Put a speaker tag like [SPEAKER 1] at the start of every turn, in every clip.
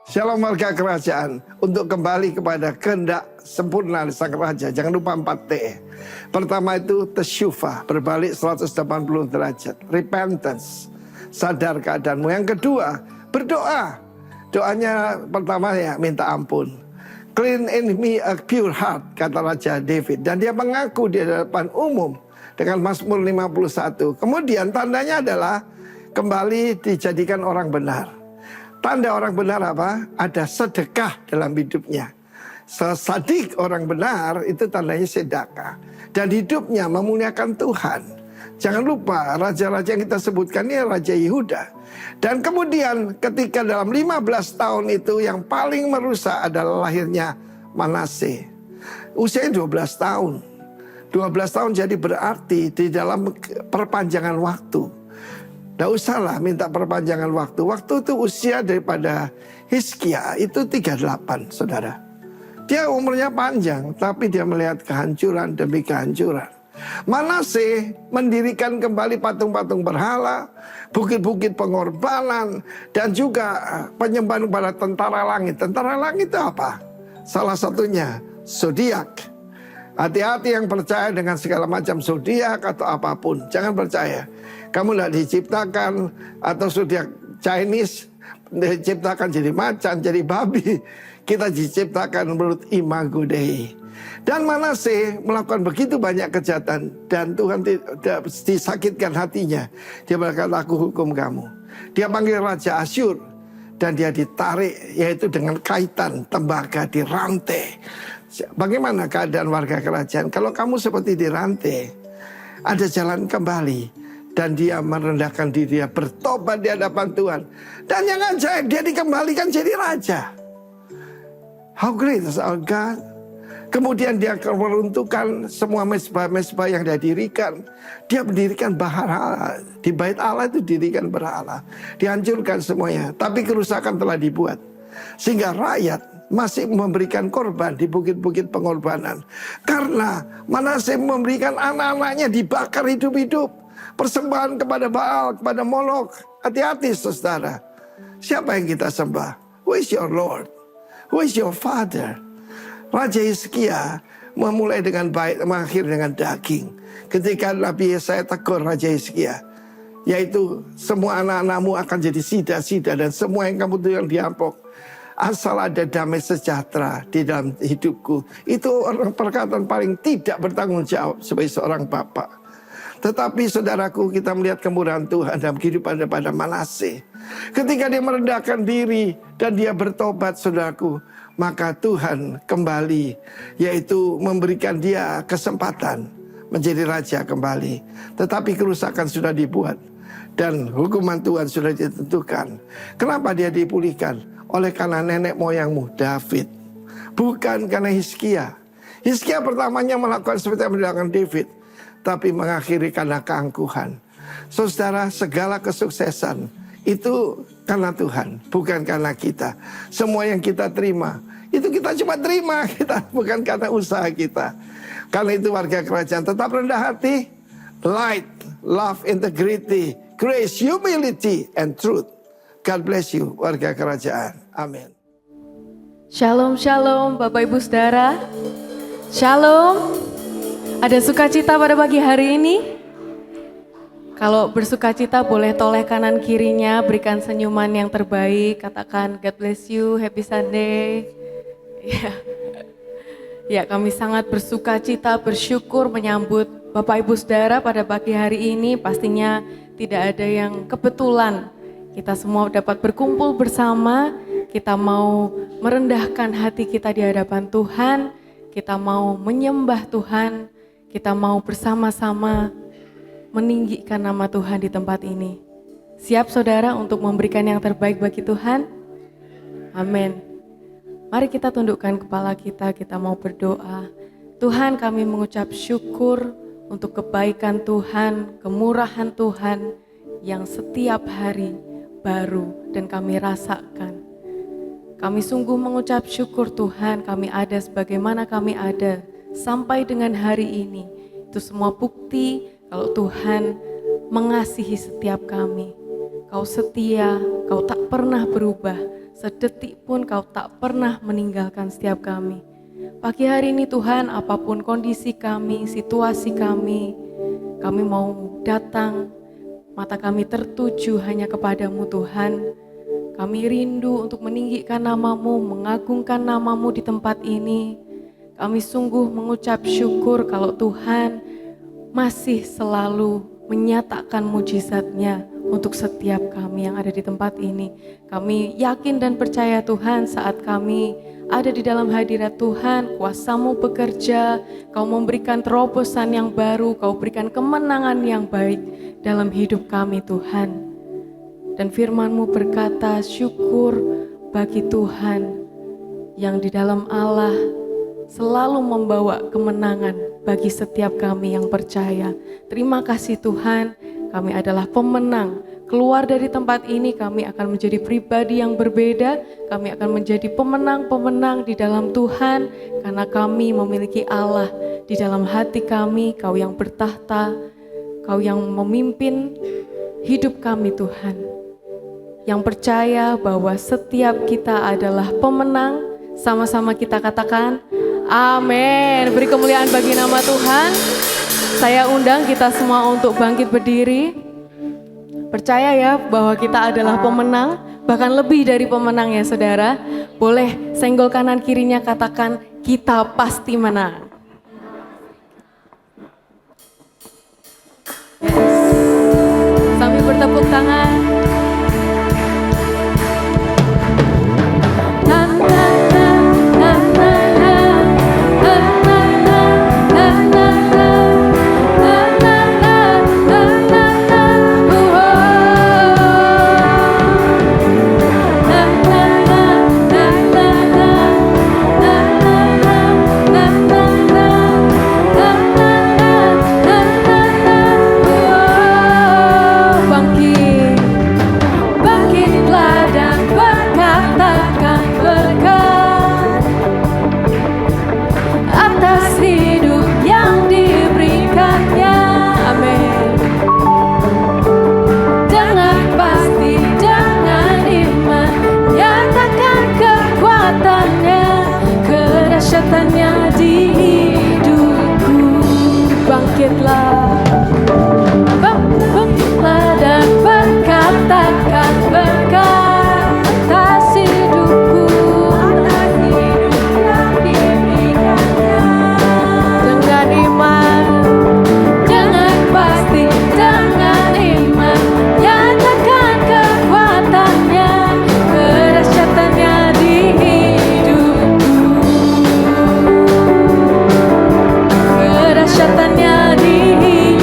[SPEAKER 1] Shalom warga kerajaan, untuk kembali kepada kehendak sempurna sang raja. Jangan lupa 4T. Pertama itu tesyufa, berbalik 180 derajat. Repentance, sadar keadaanmu. Yang kedua, berdoa. Doanya pertama ya minta ampun. Clean in me a pure heart, kata Raja David. Dan dia mengaku di hadapan umum dengan Mazmur 51. Kemudian tandanya adalah kembali dijadikan orang benar. Tanda orang benar apa? Ada sedekah dalam hidupnya. Sesadik orang benar itu tandanya sedekah. Dan hidupnya memuliakan Tuhan. Jangan lupa raja-raja yang kita sebutkan ini Raja Yehuda. Dan kemudian ketika dalam 15 tahun itu yang paling merusak adalah lahirnya Manase. Usianya 12 tahun. 12 tahun jadi berarti di dalam perpanjangan waktu. Tidak usahlah minta perpanjangan waktu. Waktu itu usia daripada Hizkia itu 38, saudara. Dia umurnya panjang, tapi dia melihat kehancuran demi kehancuran. Manase mendirikan kembali patung-patung berhala, bukit-bukit pengorbanan, dan juga penyembahan kepada tentara langit. Tentara langit itu apa? Salah satunya zodiak. Hati-hati yang percaya dengan segala macam zodiak atau apapun. Jangan percaya. Kamu tidak diciptakan atau zodiak Chinese diciptakan jadi macan, jadi babi. Kita diciptakan menurut imago Dei. Dan Manase melakukan begitu banyak kejahatan dan Tuhan tidak disakitkan hatinya. Dia berkata, aku hukum kamu. Dia panggil Raja Asyur dan dia ditarik, yaitu dengan kaitan tembaga dirantai. Bagaimana keadaan warga kerajaan? Kalau kamu seperti dirantai, ada jalan kembali. Dan dia merendahkan diri, dia bertobat di hadapan Tuhan. Dan yang ajaib, dia dikembalikan jadi raja. How great is our God? Kemudian dia meruntuhkan semua mezbah-mezbah yang dia dirikan. Dia mendirikan berhala. Di bait Allah itu dirikan berhala. Dihancurkan semuanya. Tapi kerusakan telah dibuat. Sehingga rakyat masih memberikan korban di bukit-bukit pengorbanan. Karena Manase memberikan anak-anaknya dibakar hidup-hidup. Persembahan kepada Baal, kepada Molok. Hati-hati saudara. Siapa yang kita sembah? Who is your Lord? Who is your Father? Raja Hizkia memulai dengan baik, mengakhir dengan daging. Ketika Nabi Yesaya tegur Raja Hizkia, yaitu semua anak-anakmu akan jadi sida-sida dan semua yang kamu tuh yang dirampok. Asal ada damai sejahtera di dalam hidupku. Itu orang perkataan paling tidak bertanggung jawab sebagai seorang bapak. Tetapi saudaraku, kita melihat kemurahan Tuhan dalam kehidupan daripada Manase. Ketika dia merendahkan diri dan dia bertobat, saudaraku, maka Tuhan kembali, yaitu memberikan dia kesempatan menjadi raja kembali. Tetapi kerusakan sudah dibuat dan hukuman Tuhan sudah ditentukan. Kenapa dia dipulihkan? Oleh karena nenek moyangmu David, bukan karena Hizkia. Hizkia pertamanya melakukan seperti yang dilakukan David, tapi mengakhiri karena keangkuhan. Saudara, segala kesuksesan itu karena Tuhan, bukan karena kita. Semua yang kita terima, itu kita cuma terima, kita bukan karena usaha kita. Karena itu warga kerajaan tetap rendah hati, light, love, integrity, grace, humility, and truth. God bless you warga kerajaan. Amin.
[SPEAKER 2] Shalom, shalom Bapak Ibu Saudara. Shalom. Ada sukacita pada pagi hari ini? Kalau bersukacita boleh toleh kanan kirinya, berikan senyuman yang terbaik, katakan God bless you, happy Sunday. Ya, kami sangat bersukacita, bersyukur menyambut Bapak Ibu Saudara pada pagi hari ini. Pastinya tidak ada yang kebetulan. Kita semua dapat berkumpul bersama, kita mau merendahkan hati kita di hadapan Tuhan, kita mau menyembah Tuhan. Kita mau bersama-sama meninggikan nama Tuhan di tempat ini. Siap saudara untuk memberikan yang terbaik bagi Tuhan? Amin. Mari kita tundukkan kepala kita mau berdoa. Tuhan, kami mengucap syukur untuk kebaikan Tuhan, kemurahan Tuhan yang setiap hari baru dan kami rasakan. Kami sungguh mengucap syukur Tuhan, kami ada sebagaimana kami ada. Sampai dengan hari ini, itu semua bukti kalau Tuhan mengasihi setiap kami. Kau setia, kau tak pernah berubah. sedetik pun Kau tak pernah meninggalkan setiap kami. Pagi hari ini Tuhan, apapun kondisi kami, situasi kami mau datang, mata kami tertuju hanya kepadamu Tuhan. Kami rindu untuk meninggikan nama-Mu, mengagungkan nama-Mu di tempat ini. Kami sungguh mengucap syukur kalau Tuhan masih selalu menyatakan mujizat-Nya untuk setiap kami yang ada di tempat ini. Kami yakin dan percaya Tuhan, saat kami ada di dalam hadirat Tuhan, kuasa-Mu bekerja, Kau memberikan terobosan yang baru, Kau berikan kemenangan yang baik dalam hidup kami Tuhan. Dan firman-Mu berkata, syukur bagi Tuhan yang di dalam Allah selalu membawa kemenangan bagi setiap kami yang percaya. Terima kasih Tuhan, kami adalah pemenang. Keluar dari tempat ini kami akan menjadi pribadi yang berbeda, kami akan menjadi pemenang-pemenang di dalam Tuhan, karena kami memiliki Allah di dalam hati kami. Kau yang bertahta, Kau yang memimpin hidup kami Tuhan. Yang percaya bahwa setiap kita adalah pemenang, sama-sama kita katakan amin. Beri kemuliaan bagi nama Tuhan. Saya undang kita semua untuk bangkit berdiri. Percaya ya bahwa kita adalah pemenang, bahkan lebih dari pemenang ya saudara. Boleh senggol kanan kirinya, katakan kita pasti menang. Yes. Sambil bertepuk tangan. Dahsyatnya di hidupku, bangkitlah, bangkitlah dan berkatakan atas hidupku, atas hidup yang diberikannya. Dengan iman, dengan pasti, dengan iman, nyatakan kekuatannya, kedahsyatannya di hidupku, kedahsyatannya di hidupku.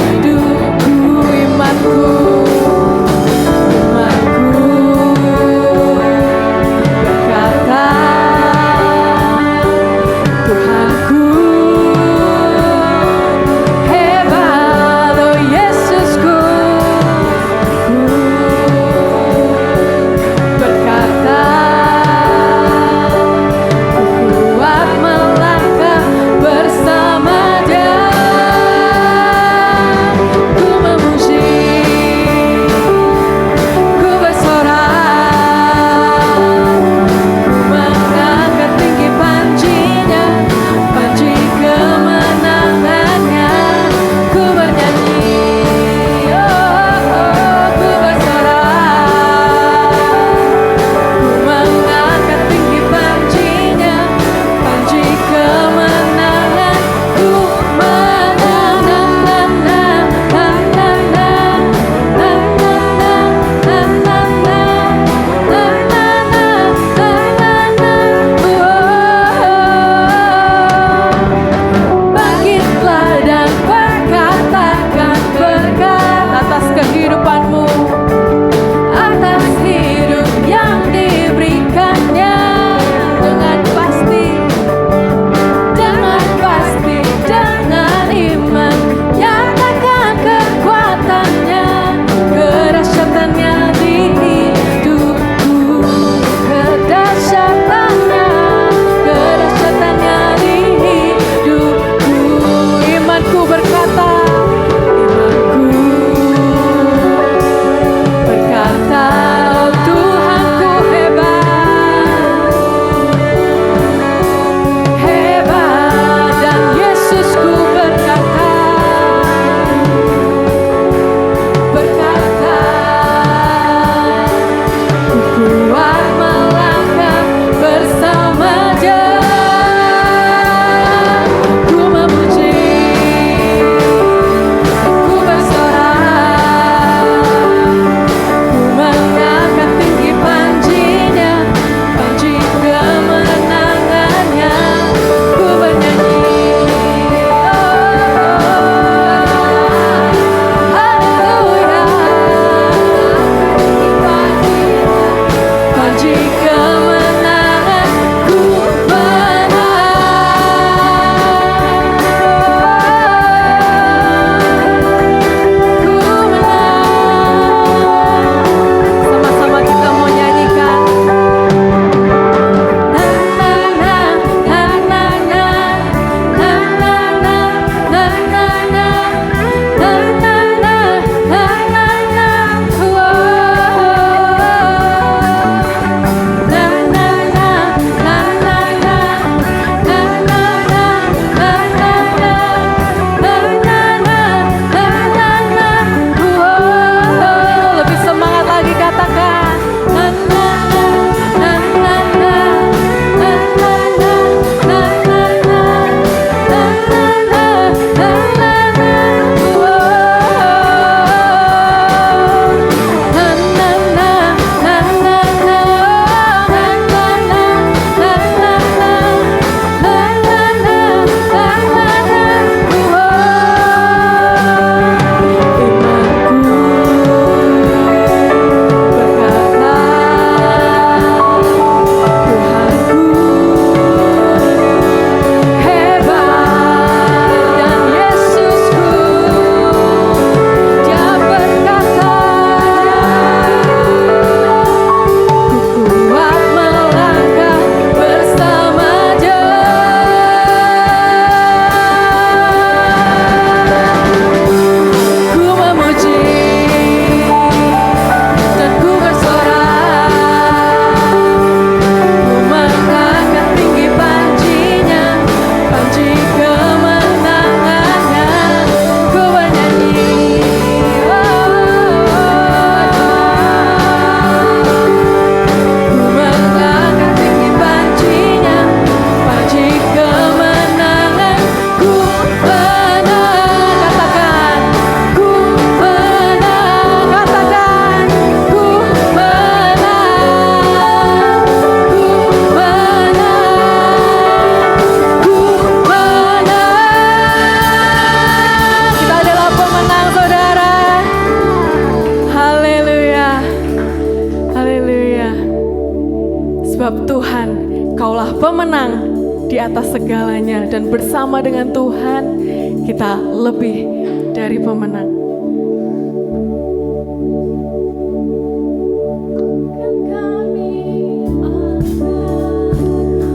[SPEAKER 2] Tuhan, Kaulah pemenang di atas segalanya, dan bersama dengan Tuhan kita lebih dari pemenang.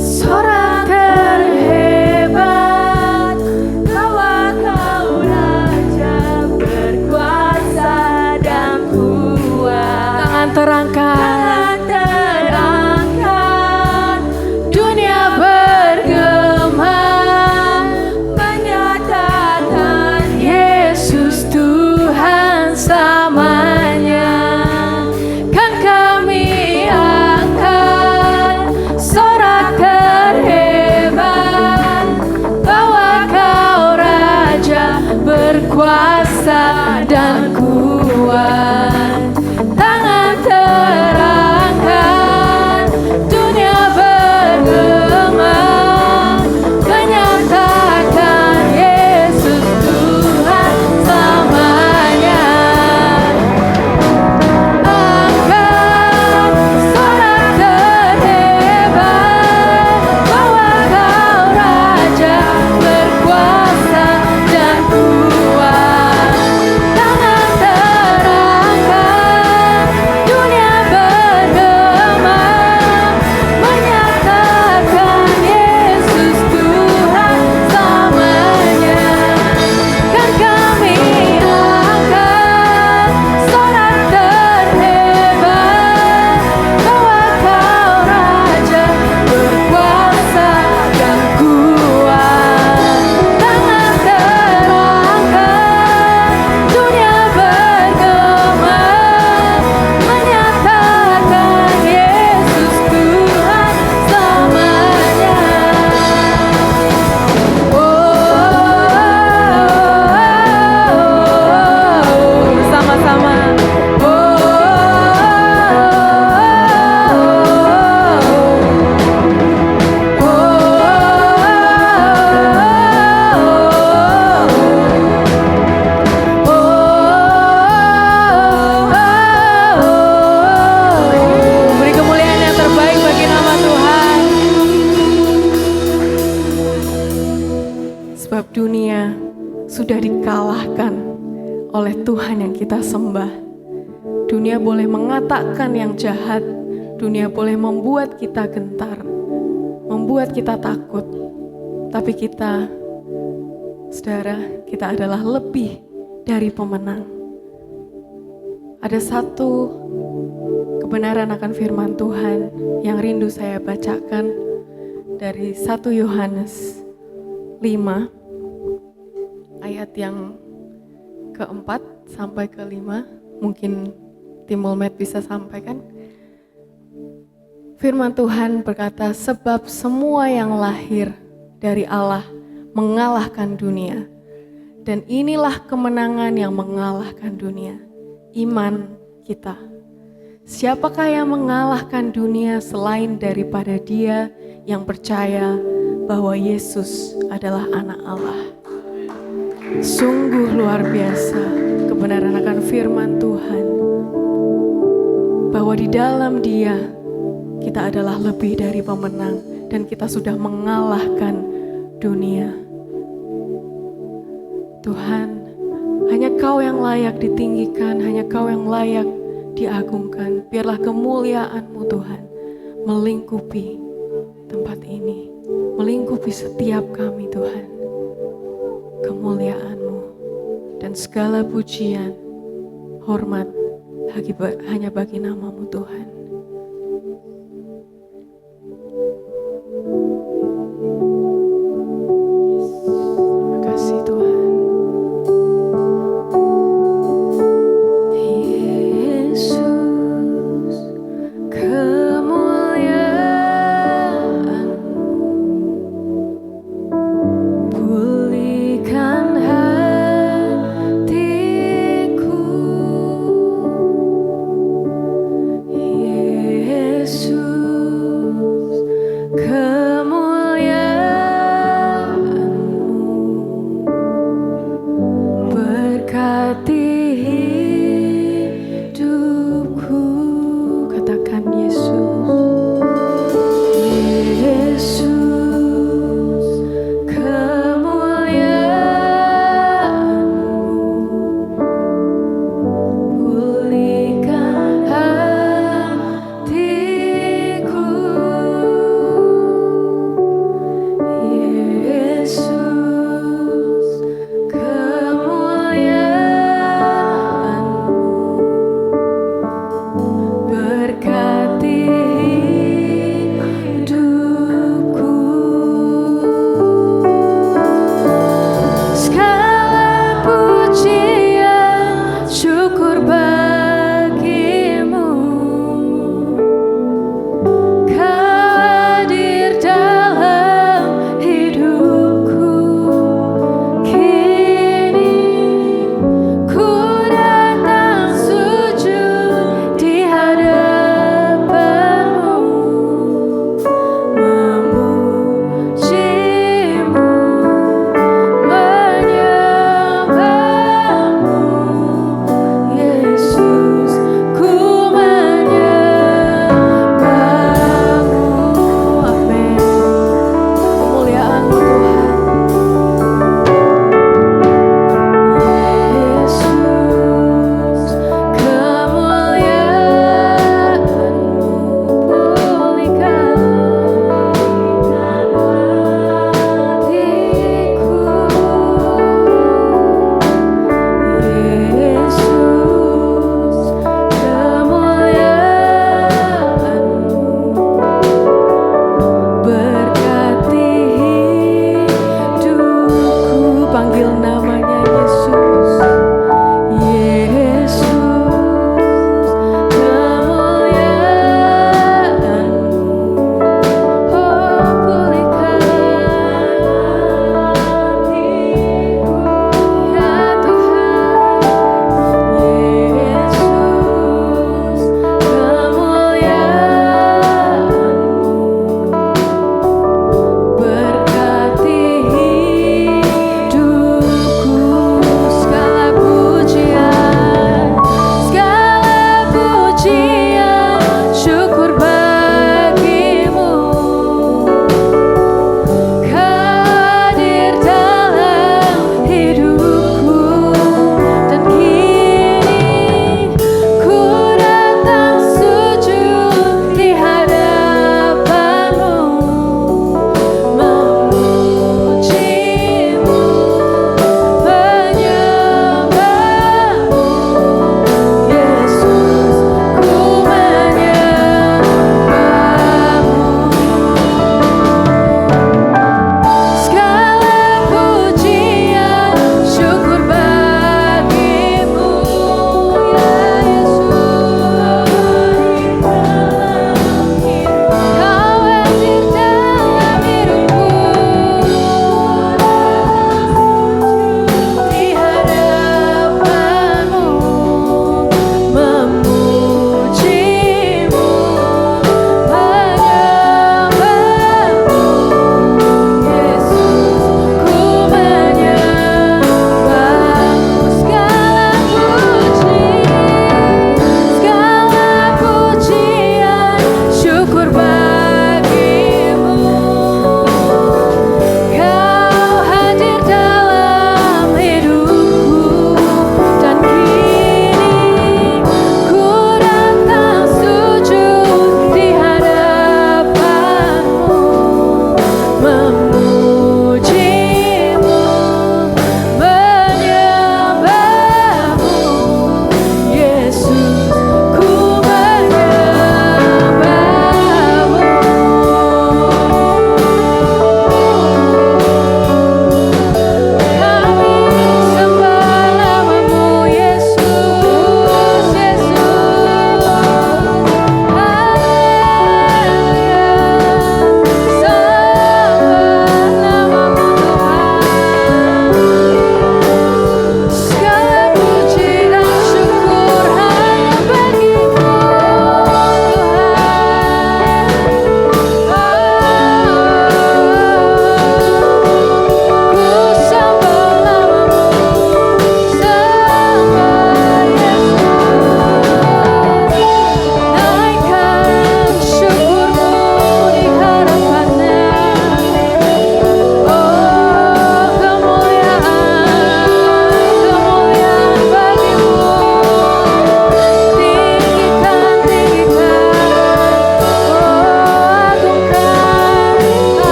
[SPEAKER 2] Sorak terhebat, bahwa Kau Raja berkuasa dan kuat. Tangan terangkat, dunia bergema, menyatakan Yesus Tuhan selamanya. Kan kami angkat sorak terhebat, bahwa Kau Raja berkuasa dan kuat. Tangan terangkat, dunia bergema, menyatakan Yesus Tuhan selamanya. Angkat sorak terhebat, bahwa Kau Raja berkuasa dan kuat. Tangan terangkat, dunia bergema, menyatakan Yesus Tuhan selamanya. Kan kami angkat sorak terhebat, bahwa Kau Raja berkuasa dan kuat. Tangan terangkat, dunia bergema, menyatakan Yesus Tuhan selamanya. Bersama-sama. Beri kemuliaan yang terbaik bagi nama Tuhan. Sebab dunia sudah dikalahkan oleh Tuhan yang kita sembah. Dunia boleh mengatakan yang jahat, dunia boleh membuat kita gentar, membuat kita takut. Tapi kita, saudara, kita adalah lebih dari pemenang. Ada satu kebenaran akan firman Tuhan yang rindu saya bacakan dari 1 Yohanes 5 ayat yang keempat sampai ke-5. Mungkin Tim Mulmet bisa sampaikan. Firman Tuhan berkata, sebab semua yang lahir dari Allah mengalahkan dunia, dan inilah kemenangan yang mengalahkan dunia, iman kita. Siapakah yang mengalahkan dunia selain daripada dia yang percaya bahwa Yesus adalah anak Allah? Sungguh luar biasa kebenaran akan firman Tuhan, bahwa di dalam Dia kita adalah lebih dari pemenang, dan kita sudah mengalahkan dunia. Tuhan, hanya Kau yang layak ditinggikan, hanya Kau yang layak diagungkan. Biarlah kemuliaan-Mu Tuhan melingkupi tempat ini, melingkupi setiap kami Tuhan. Kemuliaan-Mu dan segala pujian, hormat hanya bagi nama-Mu Tuhan. Terima kasih Tuhan. Yesus, kemuliaan-Mu pulihkan hatiku.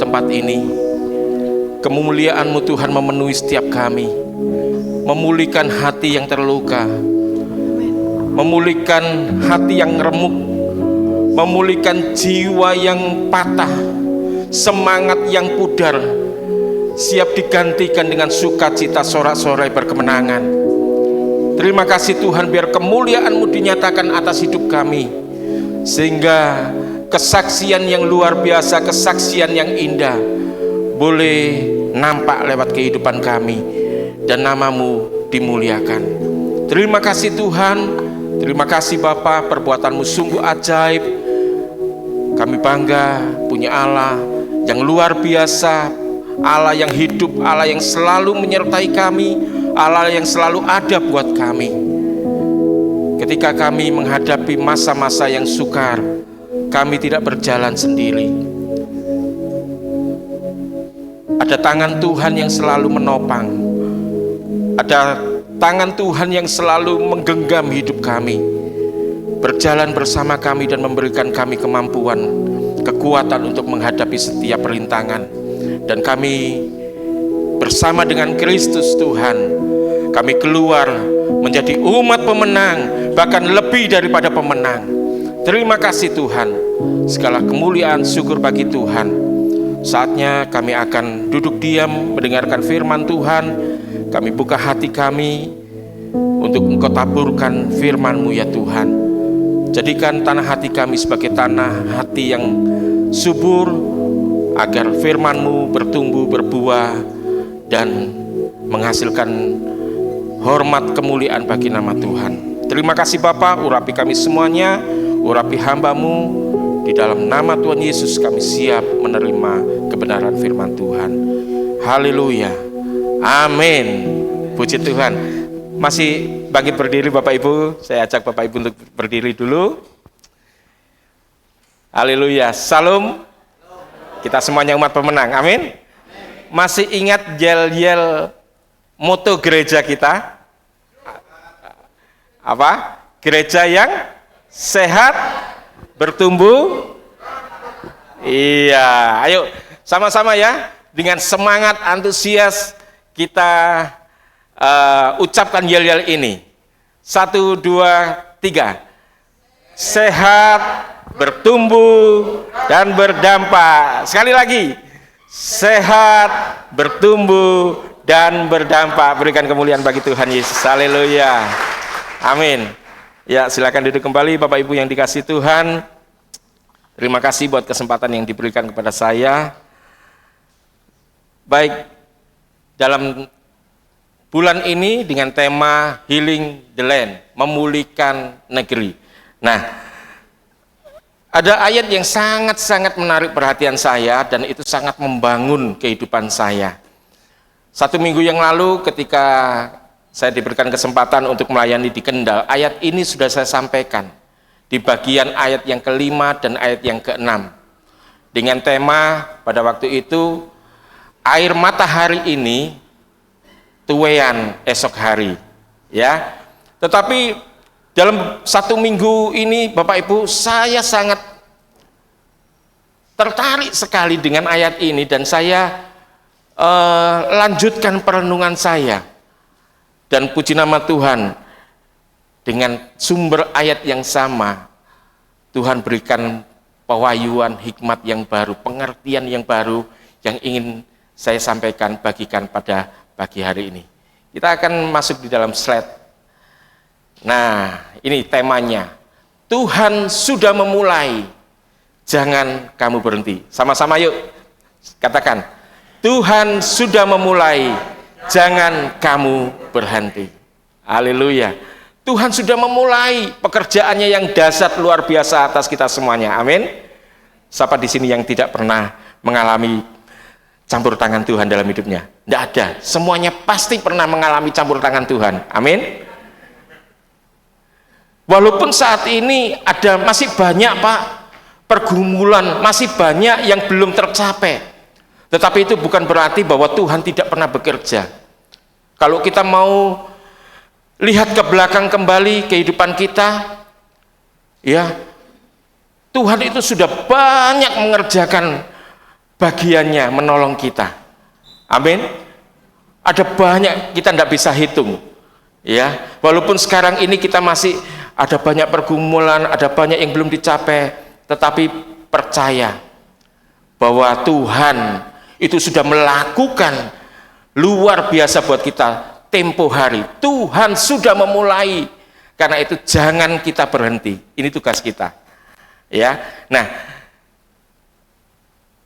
[SPEAKER 3] tempat ini. Kemuliaan-Mu Tuhan memenuhi setiap kami, memulihkan hati yang terluka, memulihkan hati yang remuk, memulihkan jiwa yang patah, semangat yang pudar, siap digantikan dengan sukacita sorak-sorai berkemenangan. Terima kasih Tuhan, biar kemuliaan-Mu dinyatakan atas hidup kami, sehingga kesaksian yang luar biasa, kesaksian yang indah boleh nampak lewat kehidupan kami, dan nama-Mu dimuliakan. Terima kasih Tuhan, terima kasih Bapa, perbuatan-Mu sungguh ajaib. Kami bangga punya Allah yang luar biasa, Allah yang hidup, Allah yang selalu menyertai kami, Allah yang selalu ada buat kami. Ketika kami menghadapi masa-masa yang sukar, kami tidak berjalan sendiri. Ada tangan Tuhan yang selalu menopang, ada tangan Tuhan yang selalu menggenggam hidup kami, berjalan bersama kami dan memberikan kami kemampuan, kekuatan untuk menghadapi setiap rintangan. Dan kami bersama dengan Kristus Tuhan, kami keluar menjadi umat pemenang, bahkan lebih daripada pemenang. Terima kasih Tuhan, segala kemuliaan syukur bagi Tuhan. Saatnya kami akan duduk diam mendengarkan firman Tuhan. Kami buka hati kami untuk Engkau taburkan firman-Mu ya Tuhan. Jadikan tanah hati kami sebagai tanah hati yang subur, agar firman-Mu bertumbuh, berbuah, dan menghasilkan hormat kemuliaan bagi nama Tuhan. Terima kasih Bapa, urapi kami semuanya, urapi hamba-Mu. Di dalam nama Tuhan Yesus kami siap menerima kebenaran firman Tuhan. Haleluya, amin. Puji Tuhan. Masih bangkit berdiri Bapak Ibu. Saya ajak Bapak Ibu untuk berdiri dulu. Haleluya, salam. Kita semuanya umat pemenang, amin. Masih ingat yel-yel moto gereja kita? Apa? Gereja yang sehat, bertumbuh. Iya, ayo sama-sama ya, dengan semangat antusias kita ucapkan yel-yel ini. 1, 2, 3. Sehat, bertumbuh, dan berdampak. Sekali lagi, sehat, bertumbuh, dan berdampak. Berikan kemuliaan bagi Tuhan Yesus. Haleluya, amin. Ya, silakan duduk kembali Bapak Ibu yang dikasihi Tuhan. Terima kasih buat kesempatan yang diberikan kepada saya. Baik, dalam bulan ini dengan tema Healing the Land, memulihkan negeri. Nah, ada ayat yang sangat-sangat menarik perhatian saya, dan itu sangat membangun kehidupan saya. 1 minggu yang lalu ketika saya diberikan kesempatan untuk melayani di Kendal, ayat ini sudah saya sampaikan di bagian ayat yang ke-5 dan ayat yang ke-6 dengan tema pada waktu itu, air matahari ini tuwean esok hari, ya. Tetapi dalam 1 minggu ini Bapak Ibu, saya sangat tertarik sekali dengan ayat ini, dan saya lanjutkan perenungan saya. Dan puji nama Tuhan, dengan sumber ayat yang sama, Tuhan berikan pewahyuan, hikmat yang baru, pengertian yang baru yang ingin saya sampaikan, bagikan pada pagi hari ini. Kita akan masuk di dalam slide. Nah, ini temanya. Tuhan sudah memulai, jangan kamu berhenti. Sama-sama yuk, katakan. Tuhan sudah memulai, jangan kamu berhenti. Haleluya. Tuhan sudah memulai pekerjaannya yang dahsyat luar biasa atas kita semuanya. Amin. Siapa di sini yang tidak pernah mengalami campur tangan Tuhan dalam hidupnya? Tidak ada. Semuanya pasti pernah mengalami campur tangan Tuhan. Amin. Walaupun saat ini ada masih banyak Pak pergumulan, masih banyak yang belum tercapai. Tetapi itu bukan berarti bahwa Tuhan tidak pernah bekerja. Kalau kita mau lihat ke belakang kembali kehidupan kita, ya, Tuhan itu sudah banyak mengerjakan bagiannya menolong kita. Amin. Ada banyak, kita tidak bisa hitung. Ya, walaupun sekarang ini kita masih ada banyak pergumulan, ada banyak yang belum dicapai, tetapi percaya bahwa Tuhan itu sudah melakukan luar biasa buat kita tempo hari. Tuhan sudah memulai, karena itu jangan kita berhenti. Ini tugas kita. Ya, nah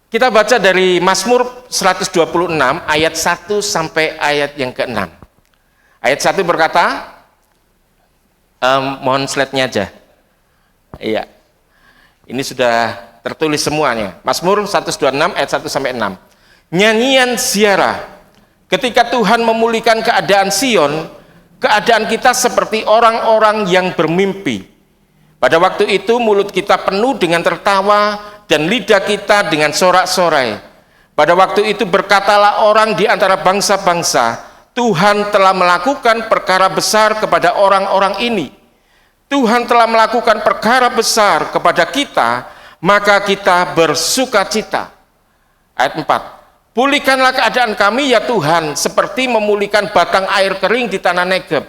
[SPEAKER 3] kita baca dari Mazmur 126 ayat 1 sampai ayat yang ke-6. Ayat 1 berkata, mohon slide-nya aja. Iya. Ini sudah tertulis semuanya. Mazmur 126 ayat 1 sampai 6. Nyanyian ziarah. Ketika Tuhan memulihkan keadaan Sion, keadaan kita seperti orang-orang yang bermimpi. Pada waktu itu mulut kita penuh dengan tertawa dan lidah kita dengan sorak-sorai. Pada waktu itu berkatalah orang di antara bangsa-bangsa, Tuhan telah melakukan perkara besar kepada orang-orang ini. Tuhan telah melakukan perkara besar kepada kita, maka kita bersuka cita. Ayat 4. Pulihkanlah keadaan kami ya Tuhan, seperti memulihkan batang air kering di tanah Negeb.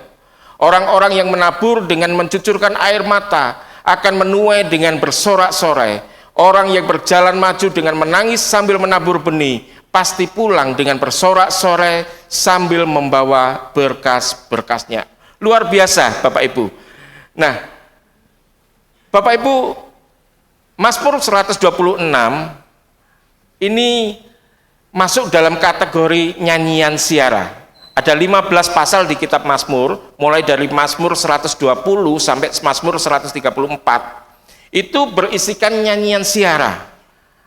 [SPEAKER 3] Orang-orang yang menabur dengan mencucurkan air mata akan menuai dengan bersorak-sorai. Orang yang berjalan maju dengan menangis sambil menabur benih, pasti pulang dengan bersorak-sorai sambil membawa berkas-berkasnya. Luar biasa Bapak Ibu. Nah, Bapak Ibu, Mazmur 126 ini masuk dalam kategori nyanyian ziarah. Ada 15 pasal di kitab Mazmur, mulai dari Mazmur 120 sampai Mazmur 134. Itu berisikan nyanyian ziarah.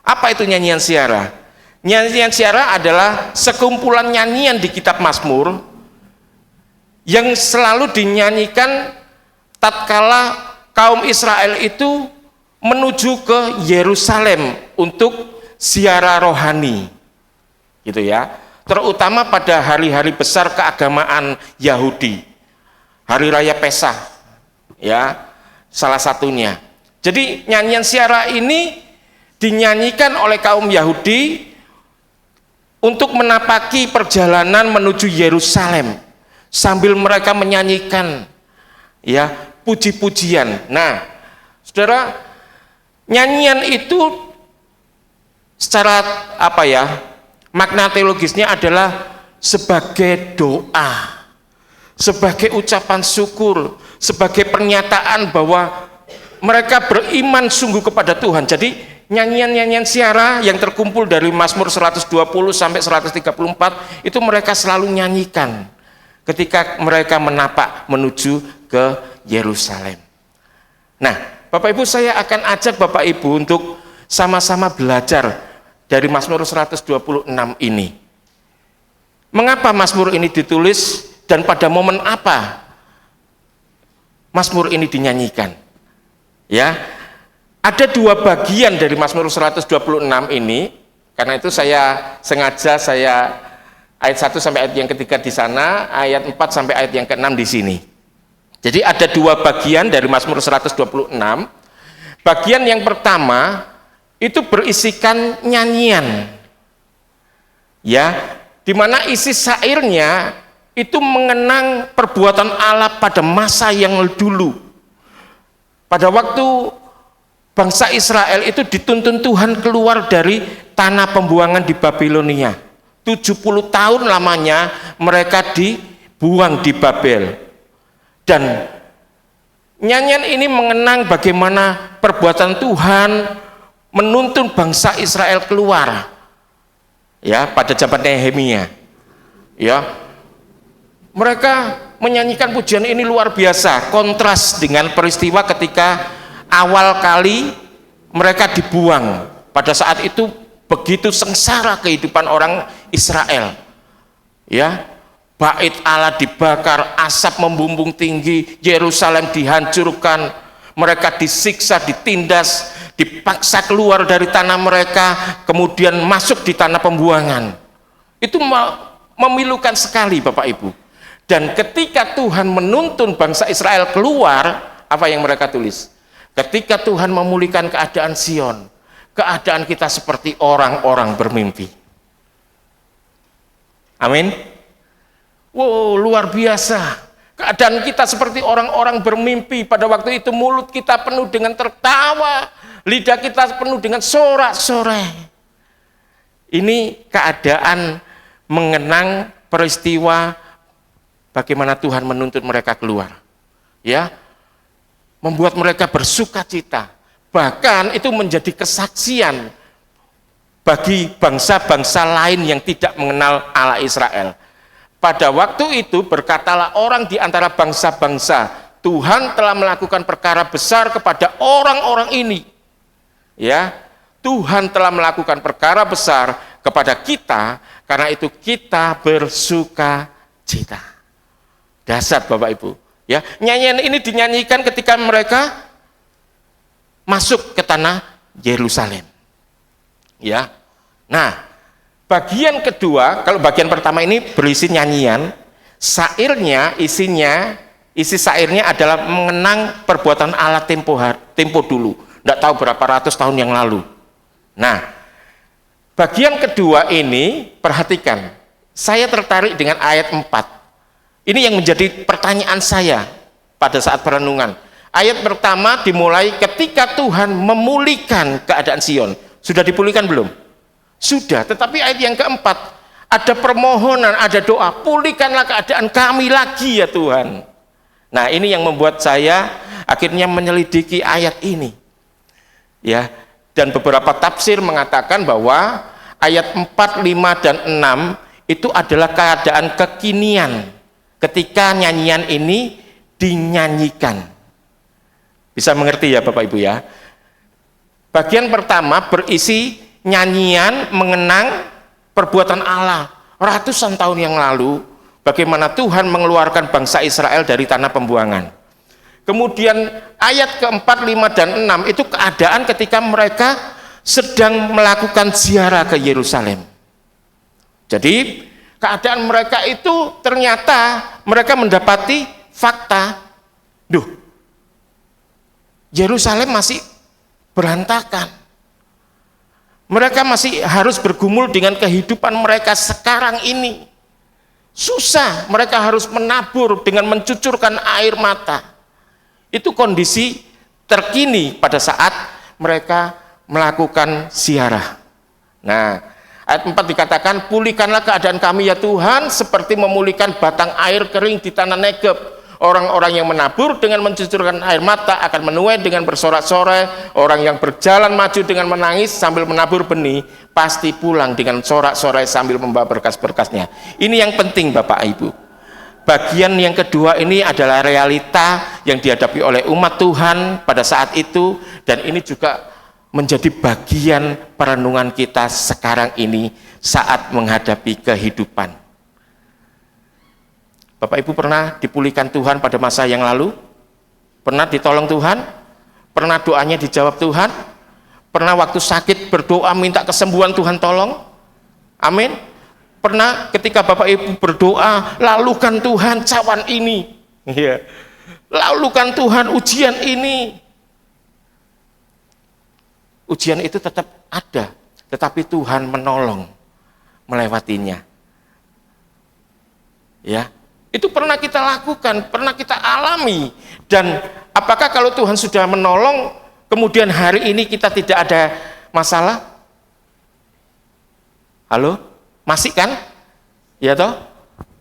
[SPEAKER 3] Apa itu nyanyian ziarah? Nyanyian ziarah adalah sekumpulan nyanyian di kitab Mazmur yang selalu dinyanyikan tatkala kaum Israel itu menuju ke Yerusalem untuk ziarah rohani, gitu ya. Terutama pada hari-hari besar keagamaan Yahudi, hari raya Pesah, ya, salah satunya. Jadi nyanyian ziarah ini dinyanyikan oleh kaum Yahudi untuk menapaki perjalanan menuju Yerusalem sambil mereka menyanyikan, ya, puji-pujian. Nah, saudara, nyanyian itu secara apa ya, makna teologisnya adalah sebagai doa, sebagai ucapan syukur, sebagai pernyataan bahwa mereka beriman sungguh kepada Tuhan. Jadi nyanyian-nyanyian ziarah yang terkumpul dari Mazmur 120 sampai 134 itu mereka selalu nyanyikan ketika mereka menapak menuju ke Yerusalem. Nah, Bapak Ibu, saya akan ajak Bapak Ibu untuk sama-sama belajar dari Mazmur 126 ini. Mengapa Mazmur ini ditulis dan pada momen apa Mazmur ini dinyanyikan? Ya, ada dua bagian dari Mazmur 126 ini. Karena itu saya sengaja ayat 1 sampai ayat yang ketiga di sana, ayat 4 sampai ayat yang ke-6 di sini. Jadi ada dua bagian dari Mazmur 126. Bagian yang pertama itu berisikan nyanyian, ya, di mana isi syairnya itu mengenang perbuatan Allah pada masa yang dulu. Pada waktu bangsa Israel itu dituntun Tuhan keluar dari tanah pembuangan di Babilonia. 70 tahun lamanya mereka dibuang di Babel. Dan nyanyian ini mengenang bagaimana perbuatan Tuhan menuntun bangsa Israel keluar, ya, pada zaman Nehemia. Ya, mereka menyanyikan pujian ini luar biasa, kontras dengan peristiwa ketika awal kali mereka dibuang. Pada saat itu begitu sengsara kehidupan orang Israel, ya, bait Allah dibakar, asap membumbung tinggi, Yerusalem dihancurkan, mereka disiksa, ditindas, dipaksa keluar dari tanah mereka, kemudian masuk di tanah pembuangan. Itu memilukan sekali Bapak Ibu. Dan ketika Tuhan menuntun bangsa Israel keluar, apa yang mereka tulis? Ketika Tuhan memulihkan keadaan Sion, keadaan kita seperti orang-orang bermimpi. Amin. Wow, luar biasa. Keadaan kita seperti orang-orang bermimpi. Pada waktu itu mulut kita penuh dengan tertawa, lidah kita penuh dengan sorak-sorai. Ini keadaan mengenang peristiwa bagaimana Tuhan menuntut mereka keluar. Ya, membuat mereka bersukacita. Bahkan itu menjadi kesaksian bagi bangsa-bangsa lain yang tidak mengenal Allah Israel. Pada waktu itu berkatalah orang di antara bangsa-bangsa, Tuhan telah melakukan perkara besar kepada orang-orang ini. Ya, Tuhan telah melakukan perkara besar kepada kita, karena itu kita bersukacita. Dasar Bapak Ibu. Ya, nyanyian ini dinyanyikan ketika mereka masuk ke tanah Yerusalem. Ya. Nah, bagian kedua, kalau bagian pertama ini berisi nyanyian, isi syairnya adalah mengenang perbuatan Allah tempo dulu, tidak tahu berapa ratus tahun yang lalu. Nah, bagian kedua ini, perhatikan, saya tertarik dengan ayat 4. Ini yang menjadi pertanyaan saya pada saat perenungan. Ayat pertama dimulai ketika Tuhan memulihkan keadaan Sion. Sudah dipulihkan belum? Sudah, tetapi ayat yang keempat ada permohonan, ada doa, pulihkanlah keadaan kami lagi ya Tuhan. Nah, ini yang membuat saya akhirnya menyelidiki ayat ini. Ya, dan beberapa tafsir mengatakan bahwa ayat 4, 5 dan 6 itu adalah keadaan kekinian ketika nyanyian ini dinyanyikan. Bisa mengerti ya Bapak Ibu ya? Bagian pertama berisi nyanyian mengenang perbuatan Allah ratusan tahun yang lalu, bagaimana Tuhan mengeluarkan bangsa Israel dari tanah pembuangan. Kemudian ayat keempat, 5 dan 6 itu keadaan ketika mereka sedang melakukan ziarah ke Yerusalem. Jadi keadaan mereka itu ternyata mereka mendapati fakta, Yerusalem masih berantakan. Mereka masih harus bergumul dengan kehidupan mereka sekarang ini. Susah, mereka harus menabur dengan mencucurkan air mata. Itu kondisi terkini pada saat mereka melakukan ziarah. Nah, ayat 4 dikatakan, pulihkanlah keadaan kami ya Tuhan, seperti memulihkan batang air kering di tanah Negeb. Orang-orang yang menabur dengan mencucurkan air mata akan menuai dengan bersorak-sorai. Orang yang berjalan maju dengan menangis sambil menabur benih pasti pulang dengan sorak-sorai sambil membawa berkas-berkasnya. Ini yang penting Bapak Ibu. Bagian yang kedua ini adalah realita yang dihadapi oleh umat Tuhan pada saat itu, dan ini juga menjadi bagian perenungan kita sekarang ini saat menghadapi kehidupan. Bapak Ibu pernah dipulihkan Tuhan pada masa yang lalu? Pernah ditolong Tuhan? Pernah doanya dijawab Tuhan? Pernah waktu sakit berdoa minta kesembuhan Tuhan tolong? Amin. Pernah ketika Bapak Ibu berdoa, lalukan Tuhan cawan ini, ya, lalukan Tuhan ujian ini. Ujian itu tetap ada, tetapi Tuhan menolong melewatinya. Ya, itu pernah kita lakukan, pernah kita alami. Dan apakah kalau Tuhan sudah menolong, kemudian hari ini kita tidak ada masalah? Halo? Masih kan? Ya toh?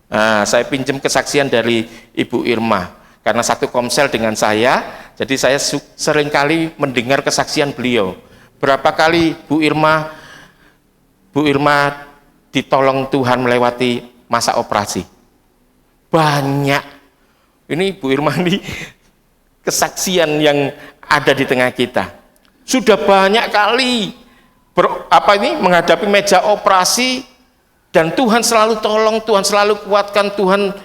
[SPEAKER 3] Nah, saya pinjam kesaksian dari Ibu Irma karena satu komsel dengan saya, jadi saya seringkali mendengar kesaksian beliau. Berapa kali Bu Irma ditolong Tuhan melewati masa operasi? Banyak. Ini Bu Irma ini kesaksian yang ada di tengah kita. Sudah banyak kali menghadapi meja operasi. Dan Tuhan selalu tolong, Tuhan selalu kuatkan, Tuhan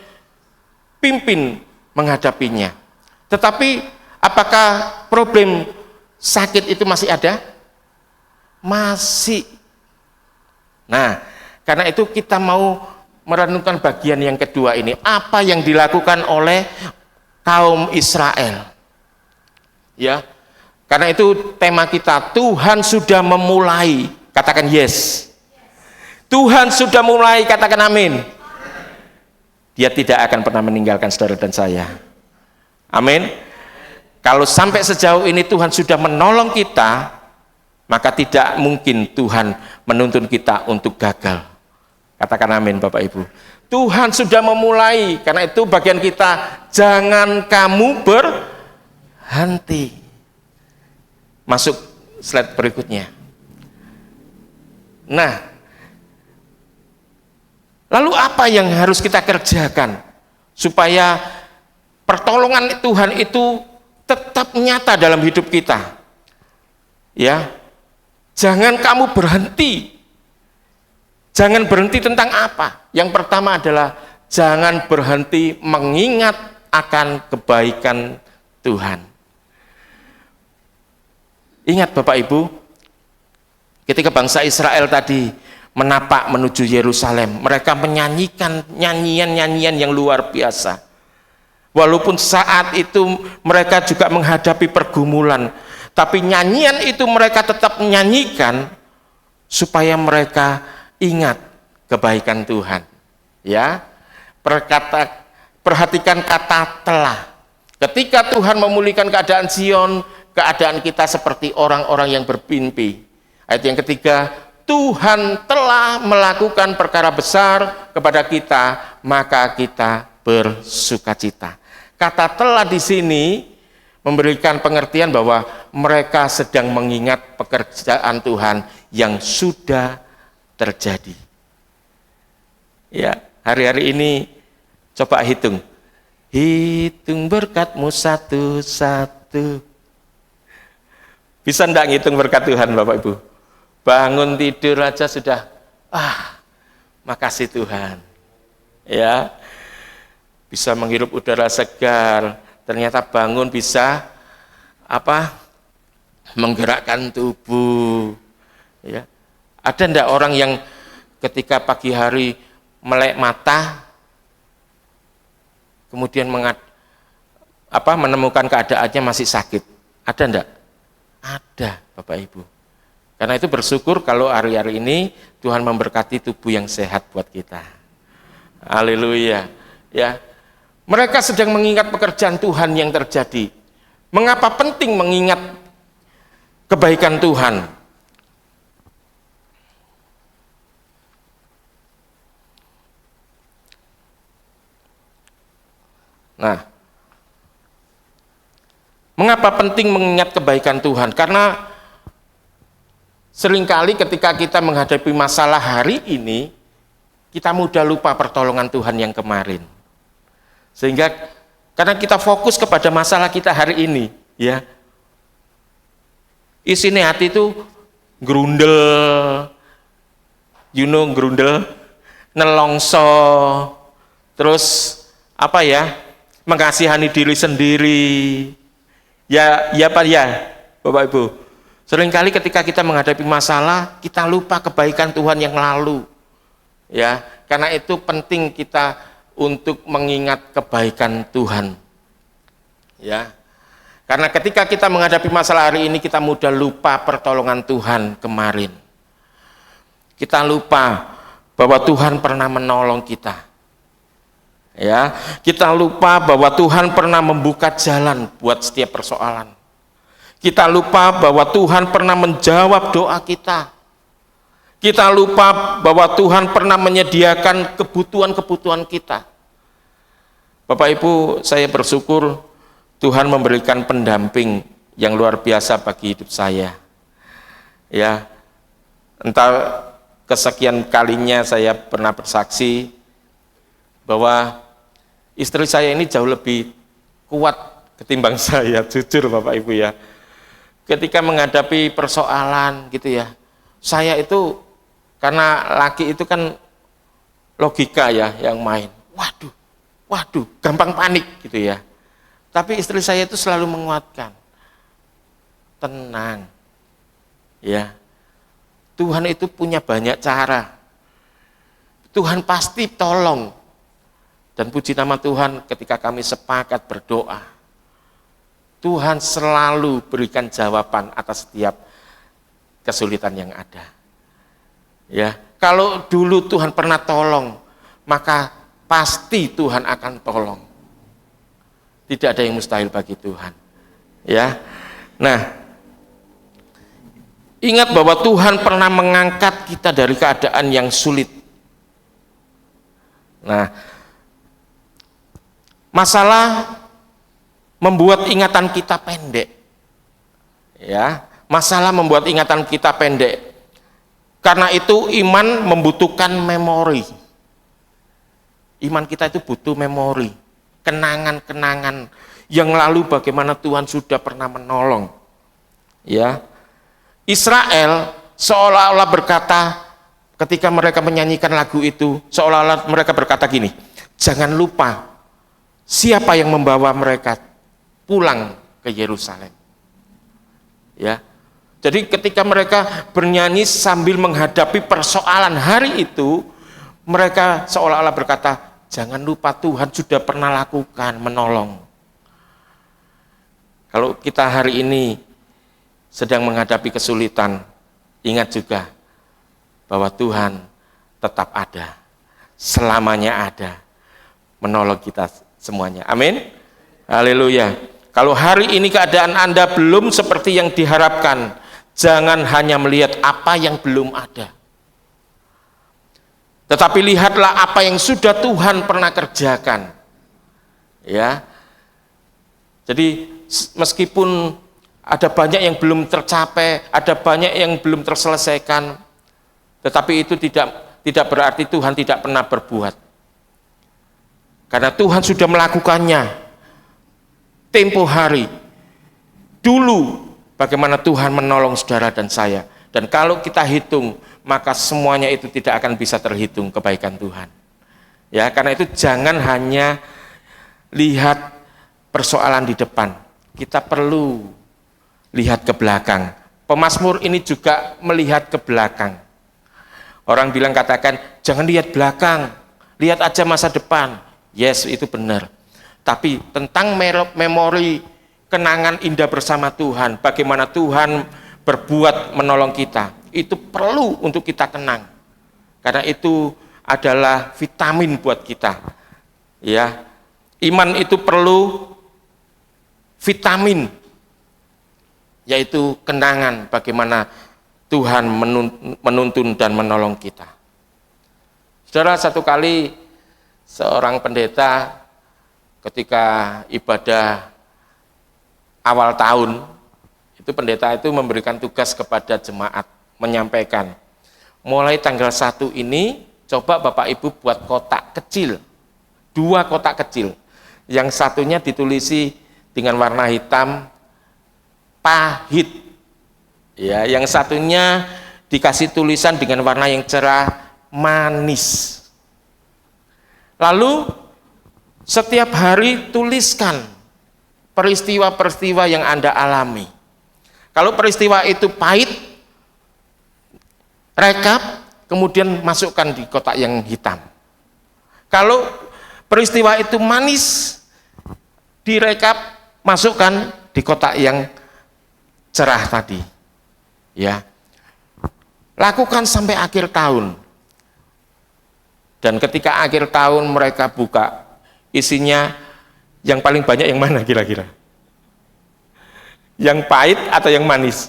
[SPEAKER 3] pimpin menghadapinya. Tetapi apakah problem sakit itu masih ada? Masih. Nah, karena itu kita mau merenungkan bagian yang kedua ini. Apa yang dilakukan oleh kaum Israel? Ya, Karena itu tema kita, Tuhan sudah memulai. Katakan yes. Tuhan sudah mulai, katakan amin. Dia tidak akan pernah meninggalkan saudara dan saya. Amin. Kalau sampai sejauh ini Tuhan sudah menolong kita, maka tidak mungkin Tuhan menuntun kita untuk gagal. Katakan amin Bapak Ibu. Tuhan sudah memulai, karena itu bagian kita, jangan kamu berhenti. Masuk slide berikutnya. Nah, lalu apa yang harus kita kerjakan supaya pertolongan Tuhan itu tetap nyata dalam hidup kita? Ya, jangan kamu berhenti. Jangan berhenti tentang apa? Yang pertama adalah jangan berhenti mengingat akan kebaikan Tuhan. Ingat Bapak Ibu, ketika bangsa Israel tadi menapak menuju Yerusalem, mereka menyanyikan nyanyian-nyanyian yang luar biasa. Walaupun saat itu mereka juga menghadapi pergumulan, tapi nyanyian itu mereka tetap menyanyikan supaya mereka ingat kebaikan Tuhan. Ya, perhatikan kata telah. Ketika Tuhan memulihkan keadaan Sion, keadaan kita seperti orang-orang yang bermimpi. Ayat yang ketiga, Tuhan telah melakukan perkara besar kepada kita, maka kita bersukacita. Kata telah di sini memberikan pengertian bahwa mereka sedang mengingat pekerjaan Tuhan yang sudah terjadi. Ya, hari-hari ini coba hitung berkatmu satu-satu. Bisa enggak ngitung berkat Tuhan Bapak Ibu? Bangun tidur aja sudah, makasih Tuhan. Ya, bisa menghirup udara segar, ternyata bangun bisa menggerakkan tubuh. Ya, ada enggak orang yang ketika pagi hari melek mata, kemudian menemukan keadaannya masih sakit? Ada enggak? Ada Bapak Ibu. Karena itu bersyukur kalau hari-hari ini Tuhan memberkati tubuh yang sehat buat kita. Haleluya. Ya. Mereka sedang mengingat pekerjaan Tuhan yang terjadi. Mengapa penting mengingat kebaikan Tuhan? Nah, mengapa penting mengingat kebaikan Tuhan? Karena seringkali ketika kita menghadapi masalah hari ini, kita mudah lupa pertolongan Tuhan yang kemarin. Sehingga karena kita fokus kepada masalah kita hari ini, ya. Isine hati itu grundel, grundel, nelongso, terus mengasihani diri sendiri. Ya Pak ya, Bapak Ibu. Seringkali ketika kita menghadapi masalah, kita lupa kebaikan Tuhan yang lalu. Ya, karena itu penting kita untuk mengingat kebaikan Tuhan. Ya. Karena ketika kita menghadapi masalah hari ini, kita mudah lupa pertolongan Tuhan kemarin. Kita lupa bahwa Tuhan pernah menolong kita. Ya, kita lupa bahwa Tuhan pernah membuka jalan buat setiap persoalan. Kita lupa bahwa Tuhan pernah menjawab doa kita. Kita lupa bahwa Tuhan pernah menyediakan kebutuhan-kebutuhan kita. Bapak Ibu, saya bersyukur Tuhan memberikan pendamping yang luar biasa bagi hidup saya. Ya, entah kesekian kalinya saya pernah bersaksi bahwa istri saya ini jauh lebih kuat ketimbang saya, jujur Bapak Ibu ya. Ketika menghadapi persoalan gitu ya, saya itu karena laki itu kan logika ya yang main. Waduh, gampang panik gitu ya. Tapi istri saya itu selalu menguatkan. Tenang. Ya. Tuhan itu punya banyak cara. Tuhan pasti tolong. Dan puji nama Tuhan ketika kami sepakat berdoa. Tuhan selalu berikan jawaban atas setiap kesulitan yang ada. Ya, kalau dulu Tuhan pernah tolong, maka pasti Tuhan akan tolong. Tidak ada yang mustahil bagi Tuhan. Ya. Nah, ingat bahwa Tuhan pernah mengangkat kita dari keadaan yang sulit. Nah, masalah membuat ingatan kita pendek. Ya, masalah membuat ingatan kita pendek. Karena itu iman membutuhkan memori. Iman kita itu butuh memori, kenangan-kenangan yang lalu bagaimana Tuhan sudah pernah menolong. Ya. Israel seolah-olah berkata ketika mereka menyanyikan lagu itu, seolah-olah mereka berkata gini, jangan lupa siapa yang membawa mereka pulang ke Yerusalem. Ya. Jadi ketika mereka bernyanyi sambil menghadapi persoalan hari itu, mereka seolah-olah berkata, jangan lupa Tuhan sudah pernah lakukan menolong. Kalau kita hari ini sedang menghadapi kesulitan, ingat juga bahwa Tuhan tetap ada, selamanya ada, menolong kita semuanya. Amin. Haleluya. Kalau hari ini keadaan Anda belum seperti yang diharapkan, jangan hanya melihat apa yang belum ada, tetapi lihatlah apa yang sudah Tuhan pernah kerjakan. Ya. Jadi meskipun ada banyak yang belum tercapai, ada banyak yang belum terselesaikan, tetapi itu tidak berarti Tuhan tidak pernah berbuat. Karena Tuhan sudah melakukannya. Tempo hari dulu bagaimana Tuhan menolong saudara dan saya, dan kalau kita hitung maka semuanya itu tidak akan bisa terhitung kebaikan Tuhan. Ya, karena itu jangan hanya lihat persoalan di depan, kita perlu lihat ke belakang. Pemazmur ini juga melihat ke belakang. Orang bilang katakan jangan lihat belakang, lihat aja masa depan. Yes, itu benar. Tapi tentang memori kenangan indah bersama Tuhan, bagaimana Tuhan berbuat menolong kita, itu perlu untuk kita kenang. Karena itu adalah vitamin buat kita. Ya. Iman itu perlu vitamin, yaitu kenangan bagaimana Tuhan menuntun dan menolong kita. Saudara, satu kali seorang pendeta ketika ibadah awal tahun, itu pendeta itu memberikan tugas kepada jemaat, menyampaikan, mulai tanggal 1 ini, coba Bapak Ibu buat kotak kecil, 2 kotak kecil, yang satunya ditulisi dengan warna hitam, pahit, ya, yang satunya dikasih tulisan dengan warna yang cerah, manis. Lalu setiap hari tuliskan peristiwa-peristiwa yang Anda alami. Kalau peristiwa itu pahit, rekap, kemudian masukkan di kotak yang hitam. Kalau peristiwa itu manis, direkap, masukkan di kotak yang cerah tadi. Ya. Lakukan sampai akhir tahun. Dan ketika akhir tahun mereka buka, isinya yang paling banyak yang mana kira-kira? Yang pahit atau yang manis?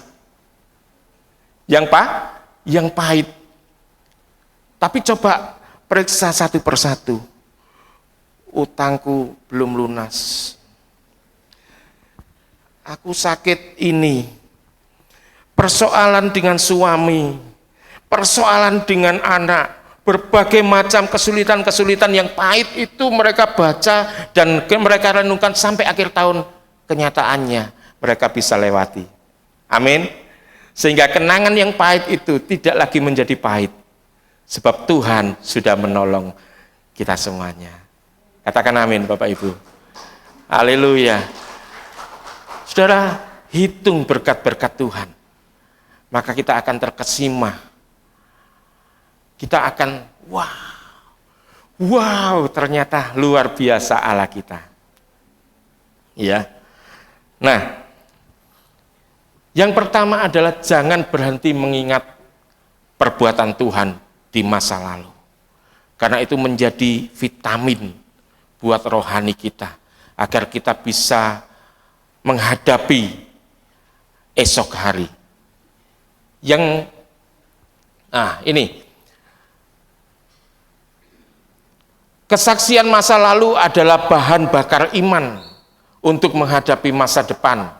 [SPEAKER 3] Yang pahit. Tapi coba periksa satu persatu. Utangku belum lunas. Aku sakit ini. Persoalan dengan suami. Persoalan dengan anak. Berbagai macam kesulitan-kesulitan yang pahit itu mereka baca dan mereka renungkan sampai akhir tahun, kenyataannya mereka bisa lewati. Amin. Sehingga kenangan yang pahit itu tidak lagi menjadi pahit, sebab Tuhan sudah menolong kita semuanya. Katakan amin Bapak Ibu. Haleluya. Saudara, hitung berkat-berkat Tuhan, maka kita akan terkesima. Kita akan, wow, ternyata luar biasa Allah kita. Ya. Nah, yang pertama adalah jangan berhenti mengingat perbuatan Tuhan di masa lalu. Karena itu menjadi vitamin buat rohani kita, agar kita bisa menghadapi esok hari. Ini kesaksian masa lalu adalah bahan bakar iman untuk menghadapi masa depan.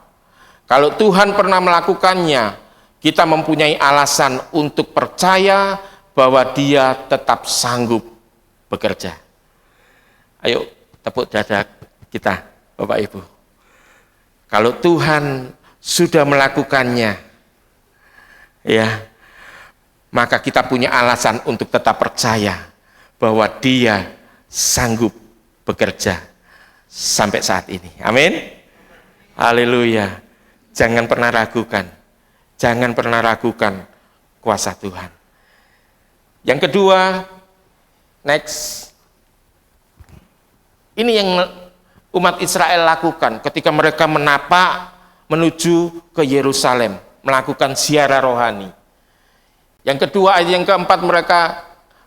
[SPEAKER 3] Kalau Tuhan pernah melakukannya, kita mempunyai alasan untuk percaya bahwa Dia tetap sanggup bekerja. Ayo tepuk dada kita, Bapak Ibu. Kalau Tuhan sudah melakukannya, ya, maka kita punya alasan untuk tetap percaya bahwa Dia sanggup bekerja sampai saat ini. Amin. Haleluya. Jangan pernah ragukan kuasa Tuhan. Yang kedua, next. Ini yang umat Israel lakukan ketika mereka menapak menuju ke Yerusalem, melakukan ziarah rohani. Yang kedua, ayat yang keempat, mereka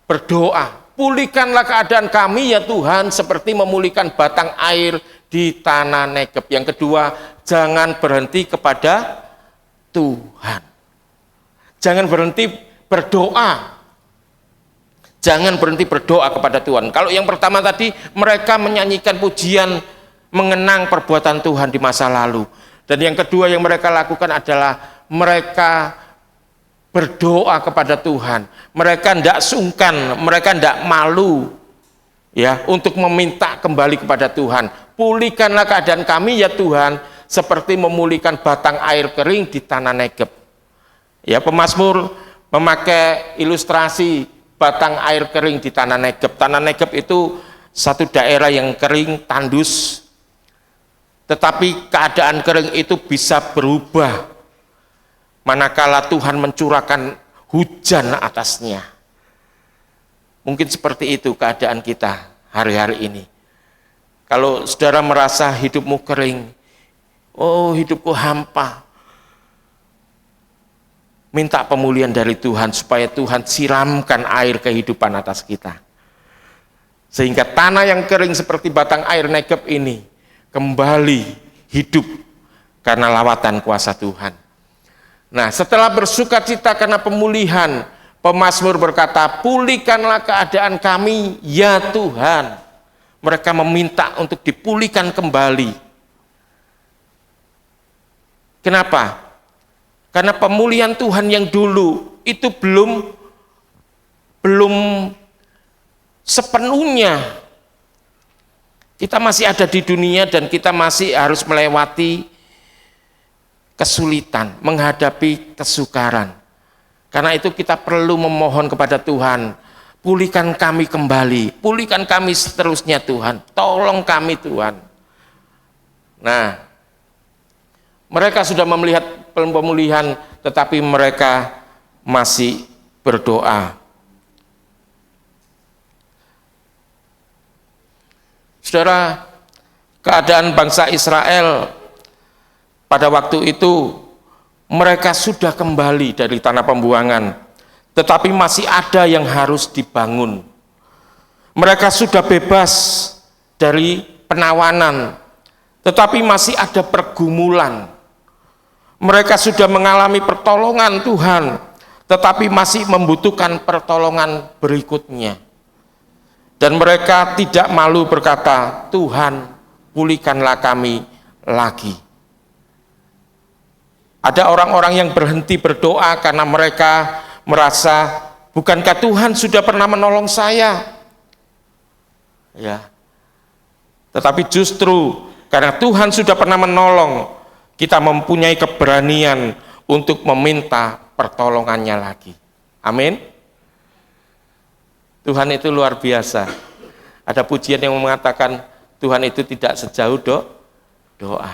[SPEAKER 3] berdoa, pulihkanlah keadaan kami ya Tuhan, seperti memulihkan batang air di tanah Negeb. Yang kedua, jangan berhenti kepada Tuhan. Jangan berhenti berdoa. Jangan berhenti berdoa kepada Tuhan. Kalau yang pertama tadi, mereka menyanyikan pujian mengenang perbuatan Tuhan di masa lalu. Dan yang kedua yang mereka lakukan adalah mereka berdoa kepada Tuhan. Mereka tidak sungkan, mereka tidak malu, ya, untuk meminta kembali kepada Tuhan. Pulihkanlah keadaan kami ya Tuhan, seperti memulihkan batang air kering di tanah Negeb. Ya, pemazmur memakai ilustrasi batang air kering di tanah Negeb. Tanah Negeb itu satu daerah yang kering, tandus, tetapi keadaan kering itu bisa berubah manakala Tuhan mencurahkan hujan atasnya. Mungkin seperti itu keadaan kita hari-hari ini. Kalau saudara merasa hidupmu kering, oh hidupku hampa, minta pemulihan dari Tuhan supaya Tuhan siramkan air kehidupan atas kita. Sehingga tanah yang kering seperti batang air Negeb ini kembali hidup karena lawatan kuasa Tuhan. Nah, setelah bersukacita karena pemulihan, pemazmur berkata, pulihkanlah keadaan kami ya Tuhan. Mereka meminta untuk dipulihkan kembali. Kenapa? Karena pemulihan Tuhan yang dulu itu belum sepenuhnya. Kita masih ada di dunia dan kita masih harus melewati kesulitan, menghadapi kesukaran. Karena itu kita perlu memohon kepada Tuhan, pulihkan kami kembali, pulihkan kami seterusnya Tuhan, tolong kami Tuhan. Nah, mereka sudah melihat pemulihan, tetapi mereka masih berdoa. Saudara, keadaan bangsa Israel pada waktu itu, mereka sudah kembali dari tanah pembuangan, tetapi masih ada yang harus dibangun. Mereka sudah bebas dari penawanan, tetapi masih ada pergumulan. Mereka sudah mengalami pertolongan Tuhan, tetapi masih membutuhkan pertolongan berikutnya. Dan mereka tidak malu berkata, Tuhan, pulihkanlah kami lagi. Ada orang-orang yang berhenti berdoa karena mereka merasa, bukankah Tuhan sudah pernah menolong saya? Ya. Tetapi justru karena Tuhan sudah pernah menolong, kita mempunyai keberanian untuk meminta pertolongannya lagi. Amin. Tuhan itu luar biasa. Ada pujian yang mengatakan Tuhan itu tidak sejauh doa.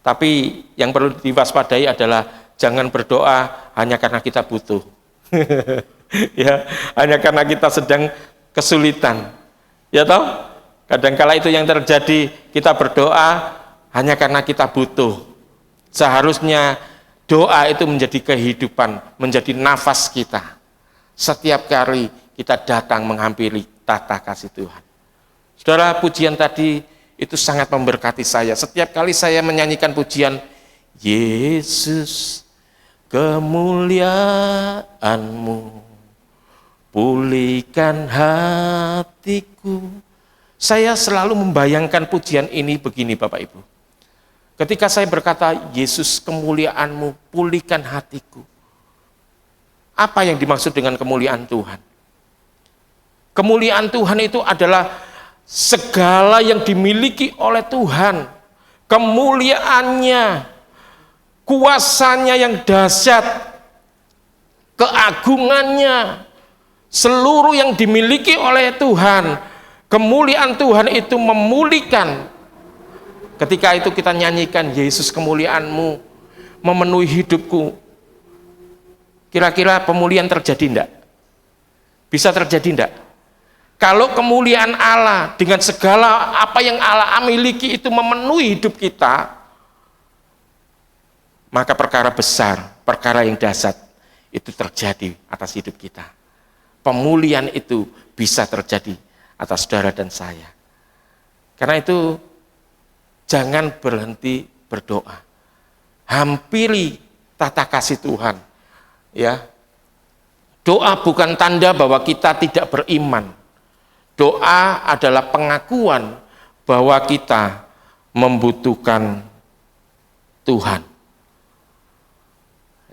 [SPEAKER 3] Tapi yang perlu diwaspadai adalah jangan berdoa hanya karena kita butuh. Ya, hanya karena kita sedang kesulitan. Ya toh? Kadangkala itu yang terjadi, kita berdoa hanya karena kita butuh. Seharusnya doa itu menjadi kehidupan, menjadi nafas kita. Setiap kali kita datang menghampiri tata kasih Tuhan. Saudara, pujian tadi itu sangat memberkati saya. Setiap kali saya menyanyikan pujian, Yesus, kemuliaan-Mu pulihkan hatiku. Saya selalu membayangkan pujian ini begini Bapak Ibu. Ketika saya berkata, Yesus kemuliaan-Mu pulihkan hatiku. Apa yang dimaksud dengan kemuliaan Tuhan? Kemuliaan Tuhan itu adalah segala yang dimiliki oleh Tuhan. Kemuliaannya, kuasanya yang dahsyat, keagungannya, seluruh yang dimiliki oleh Tuhan, kemuliaan Tuhan itu memulihkan. Ketika itu kita nyanyikan, Yesus kemuliaan-Mu memenuhi hidupku. Kira-kira pemulihan terjadi enggak? Bisa terjadi enggak? Kalau kemuliaan Allah dengan segala apa yang Allah miliki itu memenuhi hidup kita, maka perkara besar, perkara yang dahsyat itu terjadi atas hidup kita. Pemulihan itu bisa terjadi atas saudara dan saya. Karena itu jangan berhenti berdoa. Hampiri tata kasih Tuhan. Ya. Doa bukan tanda bahwa kita tidak beriman. Doa adalah pengakuan bahwa kita membutuhkan Tuhan.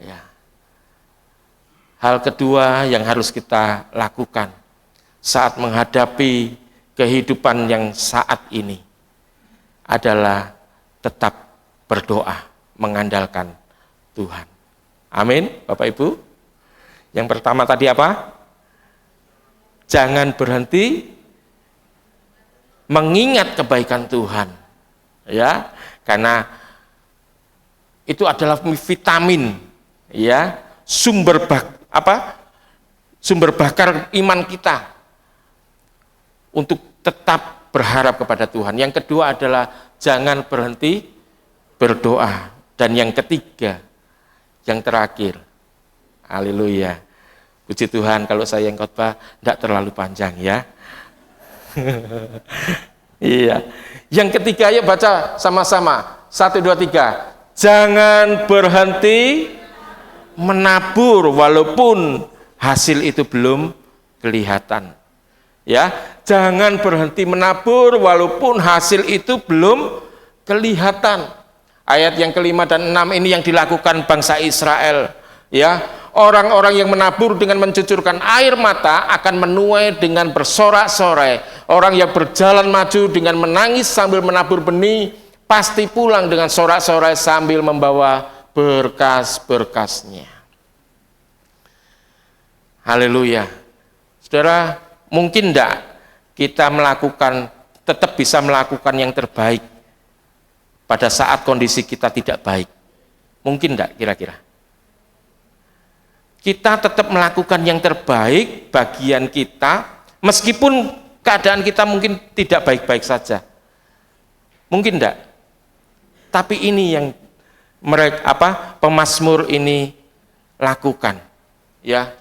[SPEAKER 3] Ya. Hal kedua yang harus kita lakukan saat menghadapi kehidupan yang saat ini adalah tetap berdoa, mengandalkan Tuhan. Amin, Bapak Ibu. Yang pertama tadi apa? Jangan berhenti mengingat kebaikan Tuhan. Ya, karena itu adalah vitamin, ya, sumber bakar iman kita untuk tetap berharap kepada Tuhan. Yang kedua adalah jangan berhenti berdoa. Dan yang ketiga, yang terakhir, haleluya, puji Tuhan kalau saya yang khotbah tidak terlalu panjang ya. Iya. Yang ketiga, ayo baca sama-sama. 1, 2, 3. Jangan berhenti menabur walaupun hasil itu belum kelihatan. Ya, jangan berhenti menabur walaupun hasil itu belum kelihatan. Ayat yang kelima dan 6 ini yang dilakukan bangsa Israel. Ya, orang-orang yang menabur dengan mencucurkan air mata akan menuai dengan bersorak-sorai. Orang yang berjalan maju dengan menangis sambil menabur benih pasti pulang dengan sorak-sorai sambil membawa berkas-berkasnya. Haleluya. Saudara, mungkin enggak kita tetap bisa melakukan yang terbaik pada saat kondisi kita tidak baik? Mungkin enggak kira-kira? Kita tetap melakukan yang terbaik bagian kita meskipun keadaan kita mungkin tidak baik-baik saja. Mungkin enggak? Tapi ini yang pemazmur ini lakukan, ya.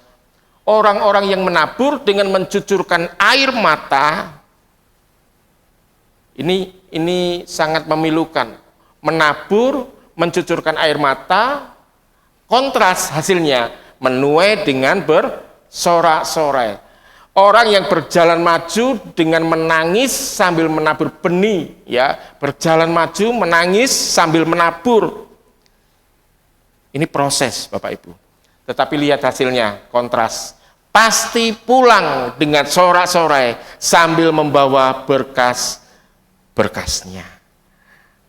[SPEAKER 3] Orang-orang yang menabur dengan mencucurkan air mata, ini sangat memilukan. Menabur, mencucurkan air mata, kontras hasilnya menuai dengan bersorak-sorai. Orang yang berjalan maju dengan menangis sambil menabur benih, ya, berjalan maju menangis sambil menabur. Ini proses, Bapak Ibu. Tetapi lihat hasilnya, kontras. Pasti pulang dengan sorak-sorai sambil membawa berkas-berkasnya.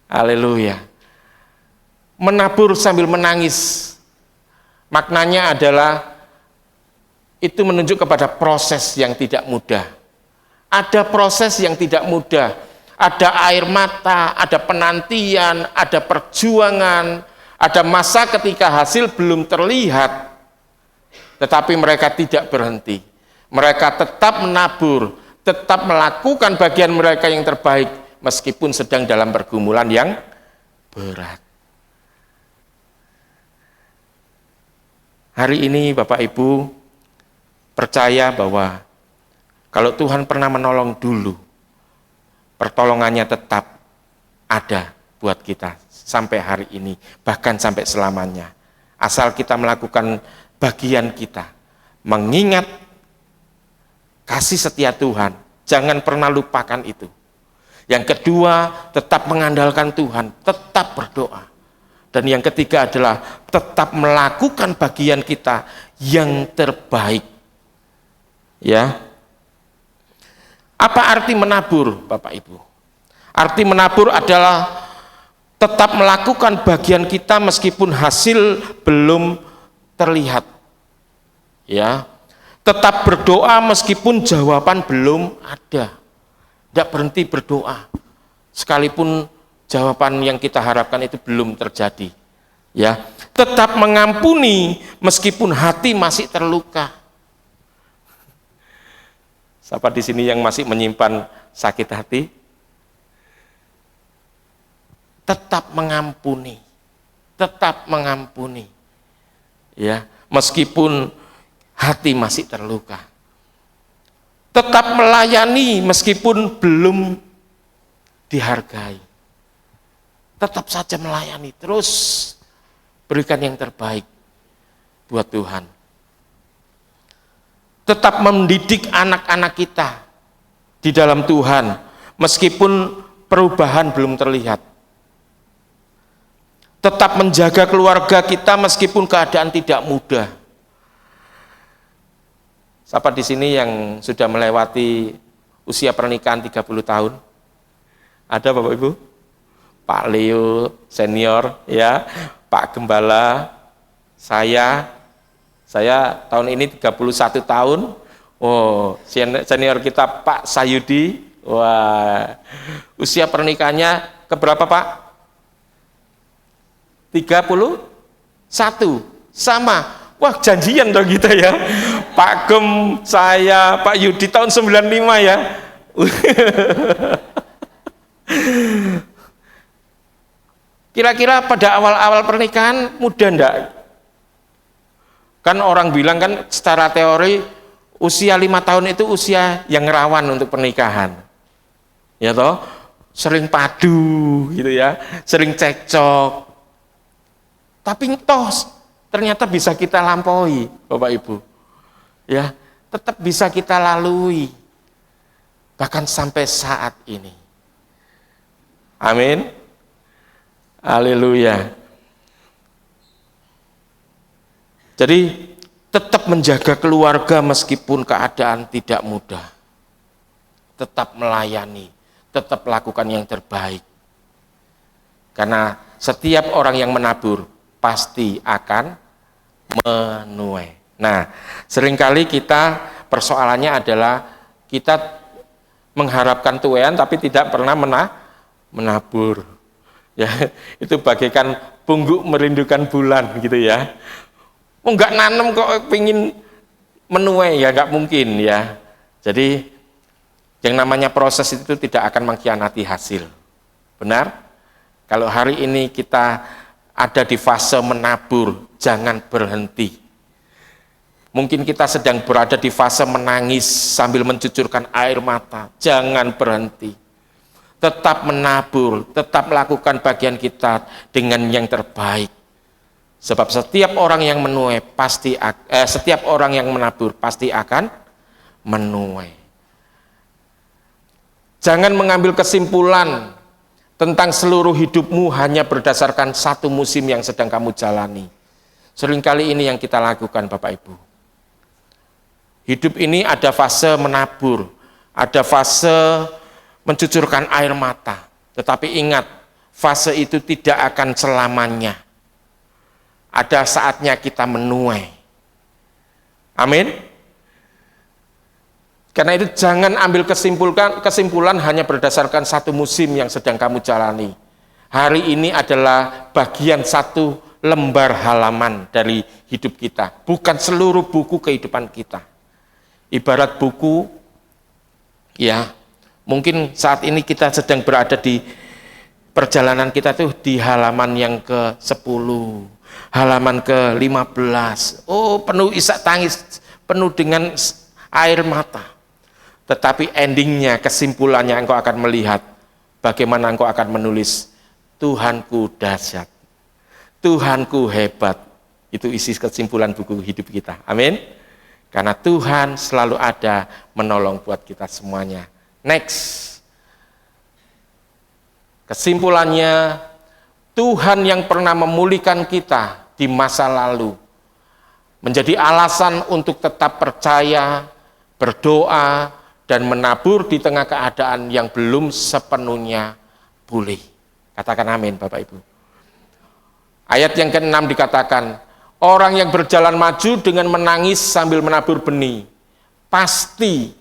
[SPEAKER 3] Haleluya. Menabur sambil menangis. Maknanya adalah itu menunjuk kepada proses yang tidak mudah. Ada proses yang tidak mudah. Ada air mata, ada penantian, ada perjuangan, ada masa ketika hasil belum terlihat. Tetapi mereka tidak berhenti. Mereka tetap menabur, tetap melakukan bagian mereka yang terbaik meskipun sedang dalam pergumulan yang berat. Hari ini Bapak Ibu percaya bahwa kalau Tuhan pernah menolong dulu, pertolongannya tetap ada buat kita sampai hari ini, bahkan sampai selamanya. Asal kita melakukan bagian kita, mengingat kasih setia Tuhan, jangan pernah lupakan itu. Yang kedua, tetap mengandalkan Tuhan, tetap berdoa. Dan yang ketiga adalah tetap melakukan bagian kita yang terbaik. Ya. Apa arti menabur, Bapak Ibu? Arti menabur adalah tetap melakukan bagian kita meskipun hasil belum terlihat. Ya. Tetap berdoa meskipun jawaban belum ada. Tidak berhenti berdoa. Sekalipun jawaban yang kita harapkan itu belum terjadi. Ya, tetap mengampuni meskipun hati masih terluka. Siapa di sini yang masih menyimpan sakit hati? Tetap mengampuni. Tetap mengampuni. Ya, meskipun hati masih terluka. Tetap melayani meskipun belum dihargai. Tetap saja melayani, terus berikan yang terbaik buat Tuhan. Tetap mendidik anak-anak kita di dalam Tuhan, meskipun perubahan belum terlihat. Tetap menjaga keluarga kita meskipun keadaan tidak mudah. Siapa di sini yang sudah melewati usia pernikahan 30 tahun? Ada Bapak Ibu? Pak Leo senior, ya, Pak Gembala, saya tahun ini 31 tahun. Oh, senior kita Pak Sayudi, wah, usia pernikahannya keberapa Pak? 31, sama. Wah, janjian dong kita ya. Pak Gem, saya, Pak Yudi tahun 95 ya. Kira-kira pada awal-awal pernikahan mudah enggak? Kan orang bilang kan secara teori usia 5 tahun itu usia yang rawan untuk pernikahan. Ya toh? Sering padu gitu ya, sering cekcok. Tapi toh ternyata bisa kita lampaui, Bapak Ibu. Ya, tetap bisa kita lalui. Bahkan sampai saat ini. Amin. Haleluya. Jadi tetap menjaga keluarga meskipun keadaan tidak mudah. Tetap melayani, tetap lakukan yang terbaik. Karena setiap orang yang menabur pasti akan menuai. Nah, seringkali kita persoalannya adalah kita mengharapkan tuaian tapi tidak pernah menabur. Ya, itu bagaikan pungguk merindukan bulan gitu ya. Oh, enggak nanem kok pengin menuai, ya enggak mungkin ya. Jadi yang namanya proses itu tidak akan mengkhianati hasil. Benar? Kalau hari ini kita ada di fase menabur, jangan berhenti. Mungkin kita sedang berada di fase menangis sambil mencucurkan air mata, jangan berhenti. Tetap menabur, tetap melakukan bagian kita dengan yang terbaik. Sebab setiap orang yang menuai pasti setiap orang yang menabur pasti akan menuai. Jangan mengambil kesimpulan tentang seluruh hidupmu hanya berdasarkan satu musim yang sedang kamu jalani. Seringkali ini yang kita lakukan, Bapak Ibu. Hidup ini ada fase menabur, ada fase mencucurkan air mata. Tetapi ingat, fase itu tidak akan selamanya. Ada saatnya kita menuai. Amin. Karena itu jangan ambil kesimpulan hanya berdasarkan satu musim yang sedang kamu jalani. Hari ini adalah bagian satu lembar halaman dari hidup kita, bukan seluruh buku kehidupan kita. Ibarat buku, ya, mungkin saat ini kita sedang berada di perjalanan kita tuh di halaman yang ke-10, halaman ke-15. Oh, penuh isak tangis, penuh dengan air mata. Tetapi endingnya, kesimpulannya engkau akan melihat bagaimana engkau akan menulis, Tuhanku dahsyat, Tuhanku hebat. Itu isi kesimpulan buku hidup kita. Amin. Karena Tuhan selalu ada menolong buat kita semuanya. Next. Kesimpulannya, Tuhan yang pernah memulihkan kita di masa lalu menjadi alasan untuk tetap percaya, berdoa, dan menabur di tengah keadaan yang belum sepenuhnya pulih. Katakan amin, Bapak Ibu. Ayat yang ke-6 dikatakan, orang yang berjalan maju dengan menangis sambil menabur benih, pasti,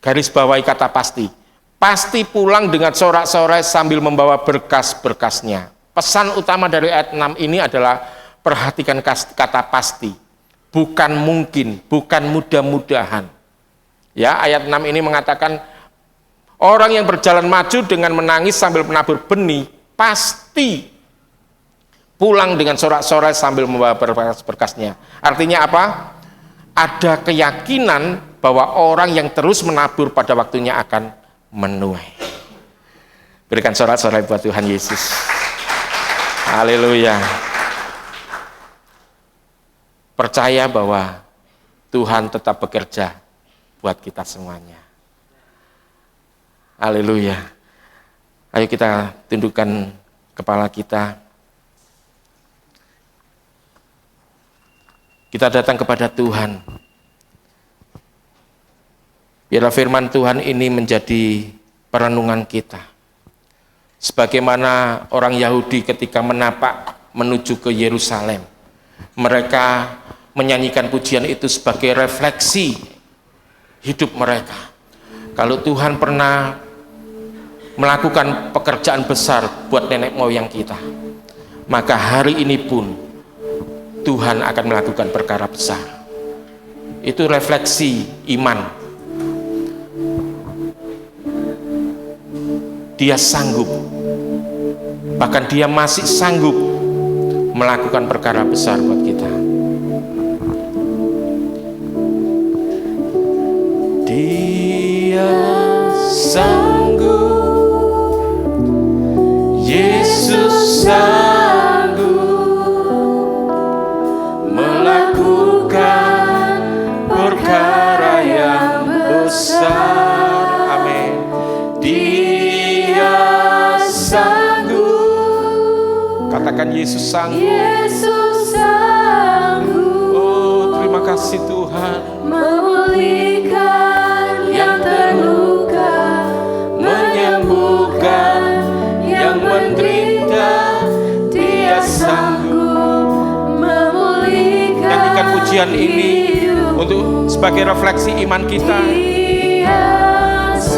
[SPEAKER 3] garis bawahi kata pasti pulang dengan sorak-sorai sambil membawa berkas-berkasnya. Pesan utama dari ayat 6 ini adalah perhatikan kata pasti, bukan mungkin, bukan mudah-mudahan. Ya, ayat 6 ini mengatakan orang yang berjalan maju dengan menangis sambil menabur benih pasti pulang dengan sorak-sorai sambil membawa berkas-berkasnya. Artinya apa? Ada keyakinan bahwa orang yang terus menabur pada waktunya akan menuai. Berikan sorak-sorai buat Tuhan Yesus. Haleluya. Percaya bahwa Tuhan tetap bekerja buat kita semuanya. Haleluya. Ayo kita tundukkan kepala kita. Kita datang kepada Tuhan. Biarlah firman Tuhan ini menjadi perenungan kita. Sebagaimana orang Yahudi ketika menapak menuju ke Yerusalem, mereka menyanyikan pujian itu sebagai refleksi hidup mereka. Kalau Tuhan pernah melakukan pekerjaan besar buat nenek moyang kita, maka hari ini pun Tuhan akan melakukan perkara besar. Itu refleksi iman. Dia sanggup, bahkan dia masih sanggup melakukan perkara besar buat kita. Dia sanggup, Yesus sanggup melakukan perkara yang besar. Amin. Dia sanggup. Katakan Yesus sanggup.
[SPEAKER 2] Yesus sanggup.
[SPEAKER 3] Oh, terima kasih Tuhan.
[SPEAKER 2] Memulihkan yang terluka,
[SPEAKER 3] Menyembuhkan yang menderita. Dia sanggup.
[SPEAKER 2] memulihkan.
[SPEAKER 3] Nyanyikan pujian ini untuk sebagai refleksi iman kita.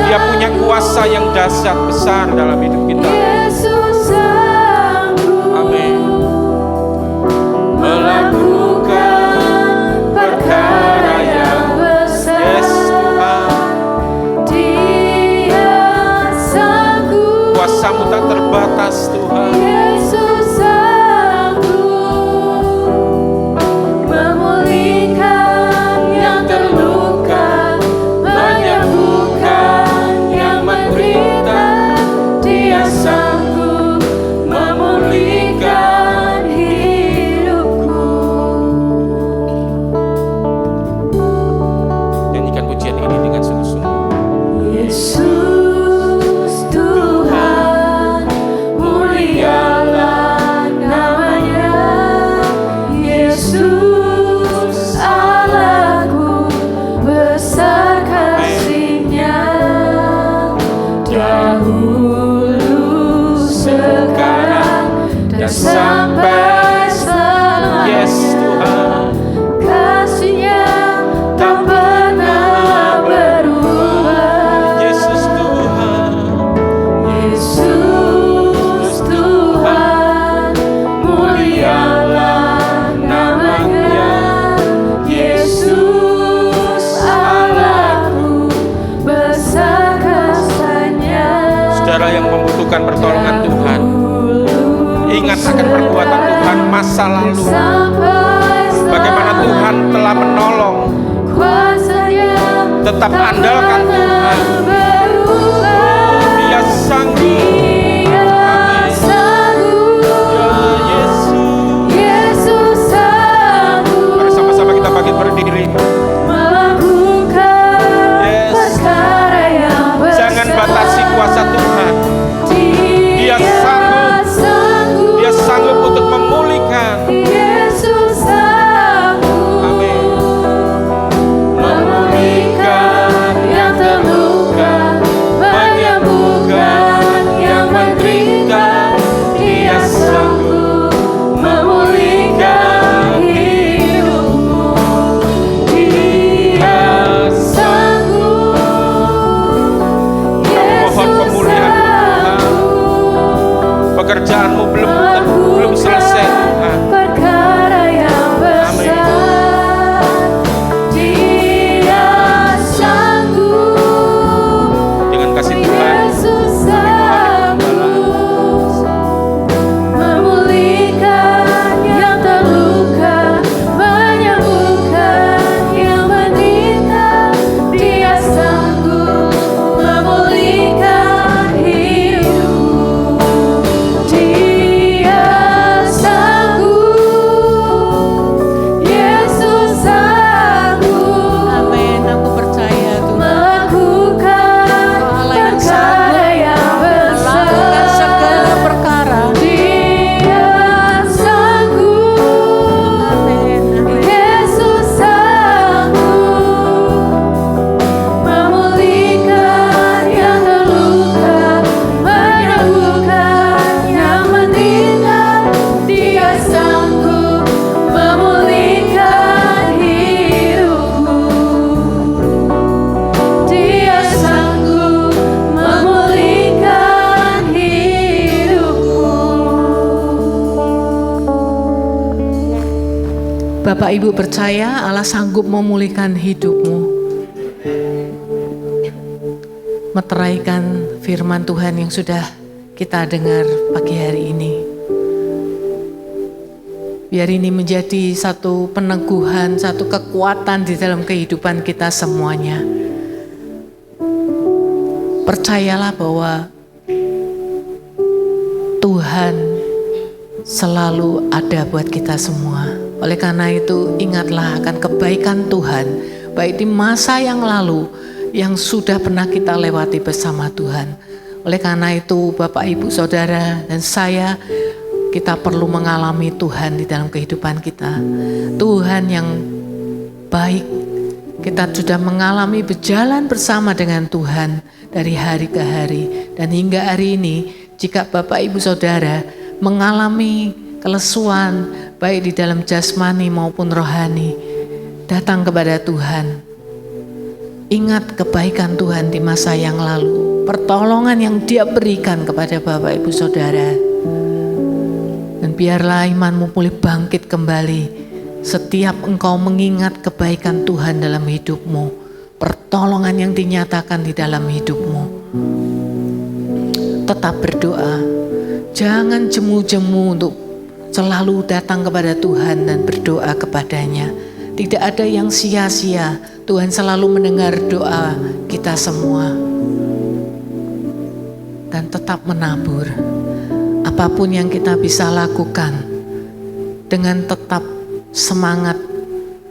[SPEAKER 3] Dia punya kuasa yang dahsyat besar dalam hidup kita.
[SPEAKER 2] Yesus sanggup.
[SPEAKER 3] Amin. Melakukan perkara yang
[SPEAKER 2] besar.
[SPEAKER 3] Yes, Tuhan.
[SPEAKER 2] Dia sanggup.
[SPEAKER 3] Kuasa-Mu tak terbatas, Tuhan.
[SPEAKER 2] Yesus sanggup memulihkan yang terluka, menyembuhkan yang menderita. Dia sanggup
[SPEAKER 3] mengingat akan perbuatan Tuhan masa lalu. Bagaimana Tuhan telah menolong. Tetap andalkan Tuhan. Dia sanggup. Mari sama-sama kita bangkit berdiri. Jangan batasi kuasa Tuhan. Dia sanggup. Dia sanggup untuk memulihkan. Amin. Memulihkan yang terluka, menyembuhkan yang menderita. Dia sanggup memulihkan hidupmu. Dia sanggup. Mohon pemulihan Tuhan. Pekerjaanmu belum selesai Tuhan.
[SPEAKER 2] Perkara yang besar, Dia sanggup.
[SPEAKER 3] Dengan kasih Tuhan,
[SPEAKER 2] Yesus sanggup memulihkan yang terluka, menyembuhkan yang menderita. Dia sanggup memulihkan hidupmu. Dia sanggup, Yesus sanggup.
[SPEAKER 4] Amin, aku percaya Tuhan.
[SPEAKER 2] Melakukan
[SPEAKER 4] Allah yang
[SPEAKER 2] perkara yang
[SPEAKER 4] melakukan
[SPEAKER 2] besar.
[SPEAKER 4] segala perkara.
[SPEAKER 2] Dia sanggup.
[SPEAKER 4] Amin, amin.
[SPEAKER 2] Yesus sanggup memulihkan yang terluka, menyembuhkan yang menderita. Dia sanggup memulihkan hidupmu. Dia sanggup memulihkan hidupmu.
[SPEAKER 4] Bapak Ibu percaya Allah sanggup memulihkan hidupmu. Meteraikan firman Tuhan yang sudah kita dengar pagi hari ini. Biar ini menjadi satu peneguhan, satu kekuatan di dalam kehidupan kita semuanya. Percayalah bahwa Tuhan selalu ada buat kita semua. Oleh karena itu ingatlah akan kebaikan Tuhan, baik di masa yang lalu yang sudah pernah kita lewati bersama Tuhan. Oleh karena itu Bapak Ibu Saudara dan saya, kita perlu mengalami Tuhan di dalam kehidupan kita. Tuhan yang baik, kita sudah mengalami berjalan bersama dengan Tuhan dari hari ke hari. Dan hingga hari ini, jika Bapak Ibu Saudara mengalami kelesuan, baik di dalam jasmani maupun rohani, datang kepada Tuhan. Ingat kebaikan Tuhan di masa yang lalu, pertolongan yang Dia berikan kepada Bapak Ibu Saudara. Dan biarlah imanmu pulih bangkit kembali setiap engkau mengingat kebaikan Tuhan dalam hidupmu, pertolongan yang dinyatakan di dalam hidupmu. Tetap berdoa, jangan jemu-jemu untuk selalu datang kepada Tuhan dan berdoa kepadanya. Tidak ada yang sia-sia, Tuhan selalu mendengar doa kita semua. Dan tetap menabur. Apapun yang kita bisa lakukan, dengan tetap semangat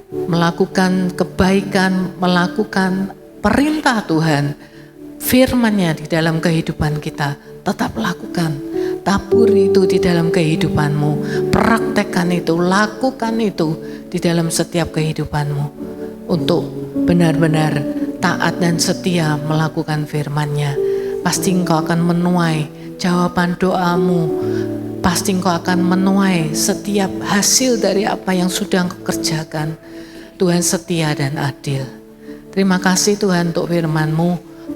[SPEAKER 4] melakukan kebaikan, melakukan perintah Tuhan, firman-Nya di dalam kehidupan kita, tetap lakukan. Tabur itu di dalam kehidupanmu, praktekkan itu, lakukan itu di dalam setiap kehidupanmu untuk benar-benar taat dan setia melakukan firman-Nya. Pasti engkau akan menuai jawaban doamu, pasti engkau akan menuai setiap hasil dari apa yang sudah engkau kerjakan. Tuhan setia dan adil. Terima kasih Tuhan untuk firman-Mu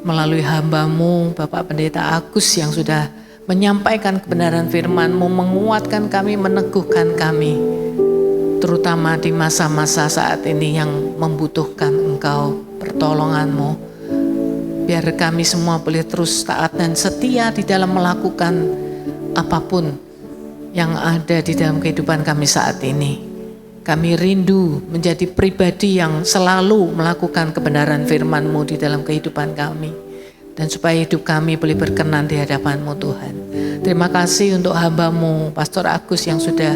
[SPEAKER 4] melalui hamba-Mu Bapak Pendeta Agus yang sudah menyampaikan kebenaran firman-Mu, menguatkan kami, meneguhkan kami, terutama di masa-masa saat ini yang membutuhkan Engkau, pertolongan-Mu. Biar kami semua boleh terus taat dan setia di dalam melakukan apapun yang ada di dalam kehidupan kami saat ini. Kami rindu menjadi pribadi yang selalu melakukan kebenaran firman-Mu di dalam kehidupan kami. Dan supaya hidup kami boleh berkenan di hadapan-Mu Tuhan. Terima kasih untuk hamba-Mu, Pastor Agus yang sudah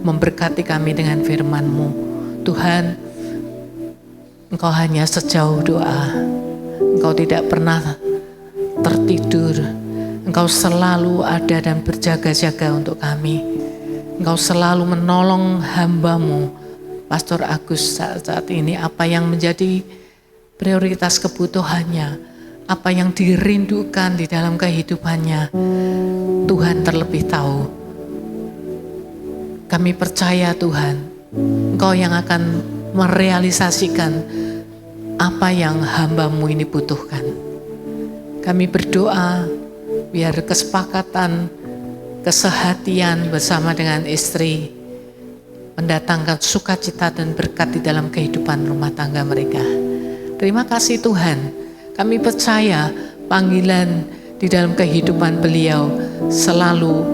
[SPEAKER 4] memberkati kami dengan firman-Mu. Tuhan, Engkau hanya sejauh doa. Engkau tidak pernah tertidur. Engkau selalu ada dan berjaga-jaga untuk kami. Engkau selalu menolong hamba-Mu, Pastor Agus saat ini. Apa yang menjadi prioritas kebutuhannya, apa yang dirindukan di dalam kehidupannya, Tuhan terlebih tahu. Kami percaya Tuhan, Engkau yang akan merealisasikan apa yang hamba-Mu ini butuhkan. Kami berdoa biar kesepakatan, kesehatian bersama dengan istri mendatangkan sukacita dan berkat di dalam kehidupan rumah tangga mereka. Terima kasih Tuhan, kami percaya panggilan di dalam kehidupan beliau selalu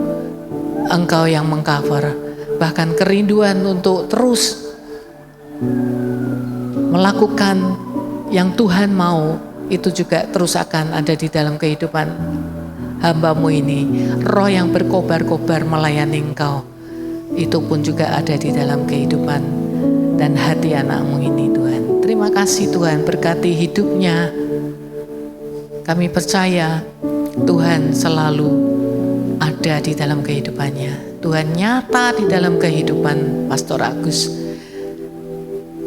[SPEAKER 4] Engkau yang mengcover. Bahkan kerinduan untuk terus melakukan yang Tuhan mau, itu juga terus akan ada di dalam kehidupan hamba-Mu ini. Roh yang berkobar-kobar melayani Engkau, itu pun juga ada di dalam kehidupan dan hati anak-Mu ini Tuhan. Terima kasih Tuhan, berkati hidupnya. Kami percaya Tuhan selalu ada di dalam kehidupannya. Tuhan nyata di dalam kehidupan Pastor Agus.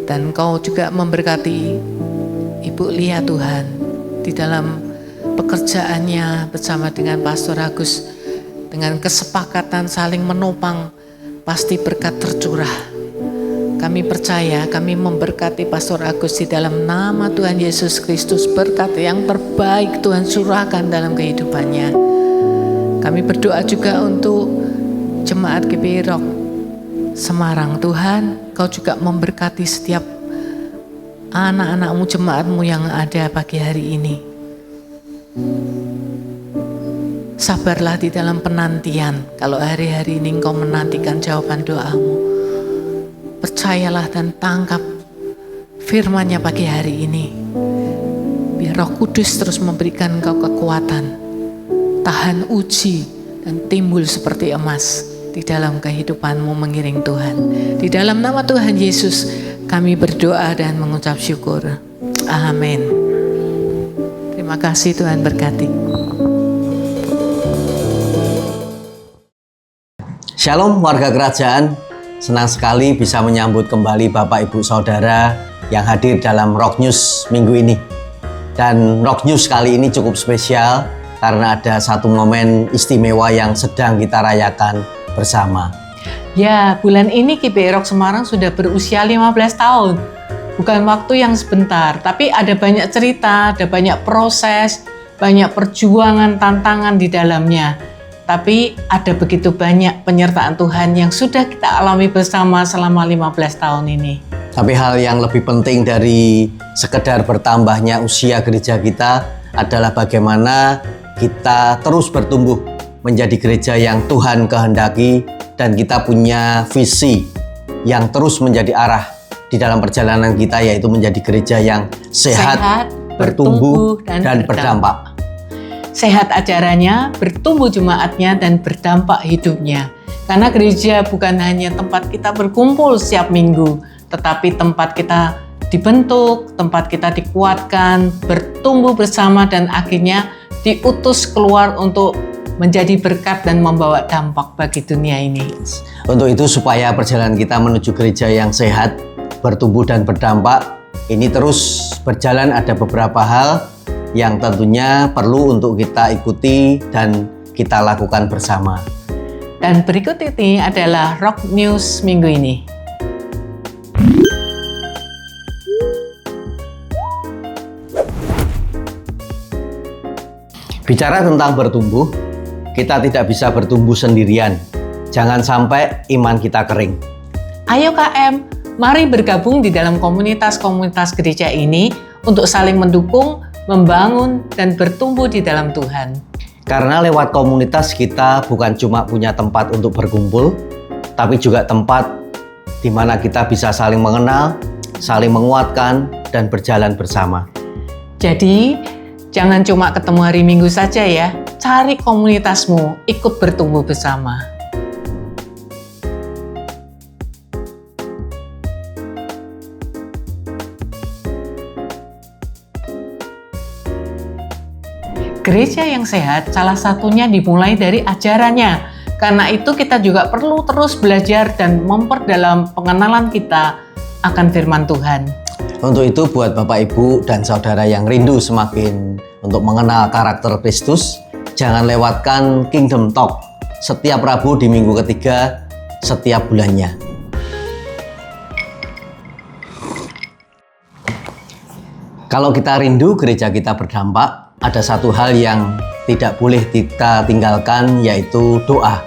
[SPEAKER 4] Dan Engkau juga memberkati Ibu Lia Tuhan di dalam pekerjaannya bersama dengan Pastor Agus. Dengan kesepakatan saling menopang, pasti berkat tercurah. Kami percaya, kami memberkati Pastor Agus di dalam nama Tuhan Yesus Kristus. Berkat yang terbaik Tuhan curahkan dalam kehidupannya. Kami berdoa juga untuk Jemaat GPI Rock Semarang. Tuhan, Kau juga memberkati setiap anak-anak-Mu, jemaat-Mu yang ada pagi hari ini. Sabarlah di dalam penantian. Kalau hari-hari ini Engkau menantikan jawaban doa-Mu, percayalah dan tangkap firman-Nya pagi hari ini. Biar Roh Kudus terus memberikan Engkau kekuatan, tahan uji dan timbul seperti emas di dalam kehidupan-Mu mengiring Tuhan. Di dalam nama Tuhan Yesus kami berdoa dan mengucap syukur. Amin. Terima kasih, Tuhan berkati.
[SPEAKER 5] Shalom warga kerajaan, senang sekali bisa menyambut kembali Bapak Ibu Saudara yang hadir dalam Rock News minggu ini. Dan Rock News kali ini cukup spesial karena ada satu momen istimewa yang sedang kita rayakan bersama.
[SPEAKER 4] Ya, bulan ini GPI Rock Semarang sudah berusia 15 tahun. Bukan waktu yang sebentar, tapi ada banyak cerita, ada banyak proses, banyak perjuangan, tantangan di dalamnya. Tapi ada begitu banyak penyertaan Tuhan yang sudah kita alami bersama selama 15 tahun ini.
[SPEAKER 5] Tapi hal yang lebih penting dari sekedar bertambahnya usia gereja kita adalah bagaimana kita terus bertumbuh menjadi gereja yang Tuhan kehendaki dan kita punya visi yang terus menjadi arah di dalam perjalanan kita, yaitu menjadi gereja yang sehat, bertumbuh, dan berdampak.
[SPEAKER 4] Sehat ajarannya, bertumbuh jemaatnya, dan berdampak hidupnya. Karena gereja bukan hanya tempat kita berkumpul setiap minggu, tetapi tempat kita dibentuk, tempat kita dikuatkan, bertumbuh bersama, dan akhirnya diutus keluar untuk menjadi berkat dan membawa dampak bagi dunia ini.
[SPEAKER 5] Untuk itu, supaya perjalanan kita menuju gereja yang sehat, bertumbuh dan berdampak, ini terus berjalan, ada beberapa hal yang tentunya perlu untuk kita ikuti dan kita lakukan bersama.
[SPEAKER 4] Dan berikut ini adalah Rock News minggu ini.
[SPEAKER 5] Bicara tentang bertumbuh, kita tidak bisa bertumbuh sendirian. Jangan sampai iman kita kering.
[SPEAKER 4] Ayo KM, mari bergabung di dalam komunitas-komunitas gereja ini untuk saling mendukung, membangun, dan bertumbuh di dalam Tuhan.
[SPEAKER 5] Karena lewat komunitas kita bukan cuma punya tempat untuk berkumpul, tapi juga tempat di mana kita bisa saling mengenal, saling menguatkan, dan berjalan bersama.
[SPEAKER 4] Jadi, jangan cuma ketemu hari Minggu saja ya. Cari komunitasmu, ikut bertumbuh bersama. Gereja yang sehat salah satunya dimulai dari ajarannya. Karena itu kita juga perlu terus belajar dan memperdalam pengenalan kita akan firman Tuhan.
[SPEAKER 5] Untuk itu buat Bapak Ibu dan Saudara yang rindu semakin untuk mengenal karakter Kristus, jangan lewatkan Kingdom Talk setiap Rabu di minggu ketiga setiap bulannya. Kalau kita rindu gereja kita berdampak, ada satu hal yang tidak boleh kita tinggalkan, yaitu doa.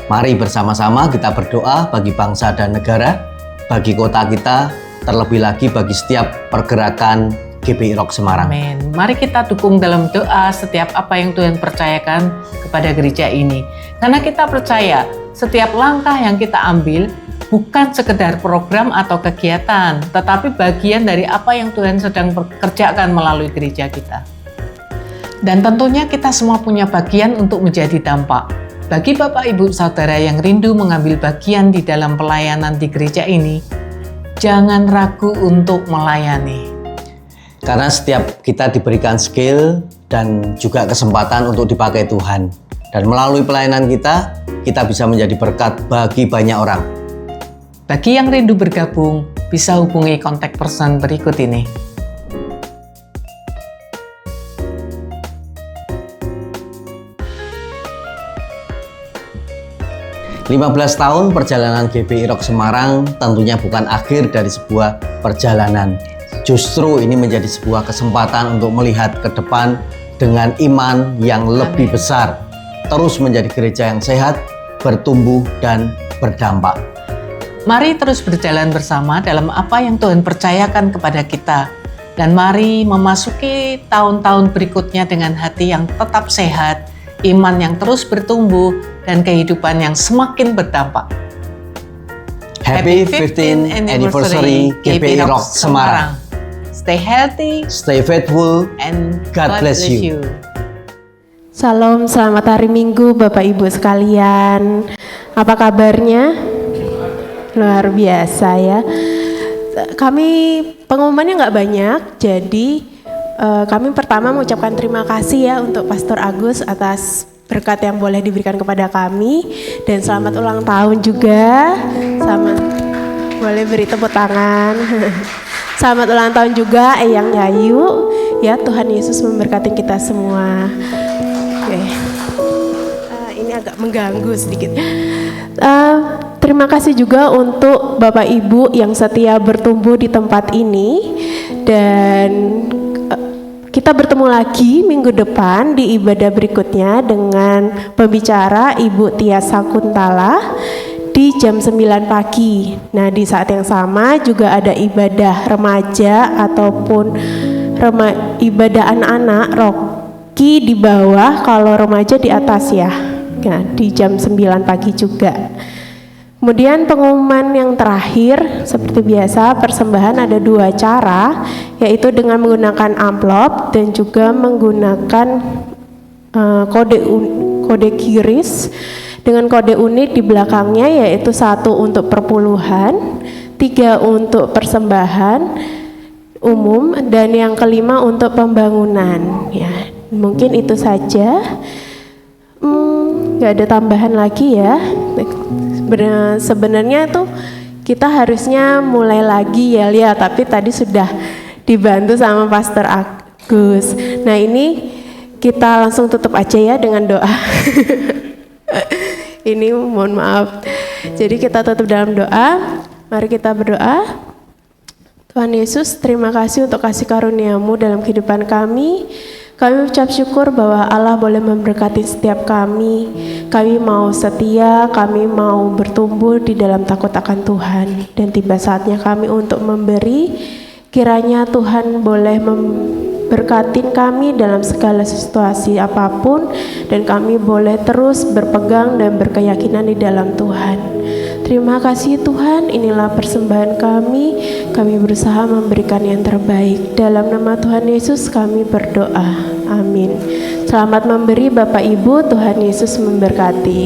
[SPEAKER 5] Mari bersama-sama kita berdoa bagi bangsa dan negara, bagi kota kita, terlebih lagi bagi setiap pergerakan GBI Rock Semarang.
[SPEAKER 4] Amin. Mari kita dukung dalam doa setiap apa yang Tuhan percayakan kepada gereja ini. Karena kita percaya setiap langkah yang kita ambil bukan sekedar program atau kegiatan, tetapi bagian dari apa yang Tuhan sedang kerjakan melalui gereja kita. Dan tentunya kita semua punya bagian untuk menjadi dampak. Bagi Bapak Ibu Saudara yang rindu mengambil bagian di dalam pelayanan di gereja ini, jangan ragu untuk melayani.
[SPEAKER 5] Karena setiap kita diberikan skill dan juga kesempatan untuk dipakai Tuhan. Dan melalui pelayanan kita bisa menjadi berkat bagi banyak orang.
[SPEAKER 4] Bagi yang rindu bergabung, bisa hubungi kontak person berikut ini.
[SPEAKER 5] 15 tahun perjalanan GBI Rock Semarang tentunya bukan akhir dari sebuah perjalanan. Justru ini menjadi sebuah kesempatan untuk melihat ke depan dengan iman yang lebih besar. Terus menjadi gereja yang sehat, bertumbuh, dan berdampak.
[SPEAKER 4] Mari terus berjalan bersama dalam apa yang Tuhan percayakan kepada kita. Dan mari memasuki tahun-tahun berikutnya dengan hati yang tetap sehat, iman yang terus bertumbuh, dan kehidupan yang semakin berdampak.
[SPEAKER 5] Happy 15th Anniversary GBI Rock Semarang.
[SPEAKER 4] Stay healthy,
[SPEAKER 5] Stay faithful,
[SPEAKER 4] and
[SPEAKER 5] God bless you.
[SPEAKER 6] Salam, selamat hari Minggu Bapak Ibu sekalian. Apa kabarnya? Luar biasa ya. Kami pengumumannya nggak banyak, jadi kami pertama mengucapkan terima kasih ya untuk Pastor Agus atas berkat yang boleh diberikan kepada kami, dan selamat ulang tahun juga. Sama, boleh beri tepuk tangan. Selamat ulang tahun juga Eyang Yayu. Ya, Tuhan Yesus memberkati kita semua. Oke. Ini agak mengganggu sedikit. Terima kasih juga untuk Bapak Ibu yang setia bertumbuh di tempat ini, dan kita bertemu lagi minggu depan di ibadah berikutnya dengan pembicara Ibu Tia Sakuntala di jam 9 pagi. Nah, di saat yang sama juga ada ibadah remaja ataupun ibadah anak-anak, Rocky di bawah, kalau remaja di atas ya. Nah, di jam 9 pagi juga. Kemudian pengumuman yang terakhir, seperti biasa persembahan ada 2 cara, yaitu dengan menggunakan amplop dan juga menggunakan kode QRIS dengan kode unik di belakangnya, yaitu 1 untuk perpuluhan, 3 untuk persembahan umum, dan yang kelima untuk pembangunan. Ya, mungkin itu saja. Nggak ada tambahan lagi ya. Sebenarnya tuh kita harusnya mulai lagi ya Lia, tapi tadi sudah dibantu sama Pastor Agus. Nah, ini kita langsung tutup aja ya dengan doa. Ini mohon maaf. Jadi kita tutup dalam doa. Mari kita berdoa. Tuhan Yesus, terima kasih untuk kasih karunia-Mu dalam kehidupan kami. Kami ucap syukur bahwa Allah boleh memberkati setiap kami. Kami mau setia, kami mau bertumbuh di dalam takut akan Tuhan. Dan tiba saatnya kami untuk memberi. Kiranya Tuhan boleh berkatin kami dalam segala situasi apapun, dan kami boleh terus berpegang dan berkeyakinan di dalam Tuhan. Terima kasih Tuhan, inilah persembahan kami berusaha memberikan yang terbaik. Dalam nama Tuhan Yesus kami berdoa, amin. Selamat memberi Bapak Ibu, Tuhan Yesus memberkati.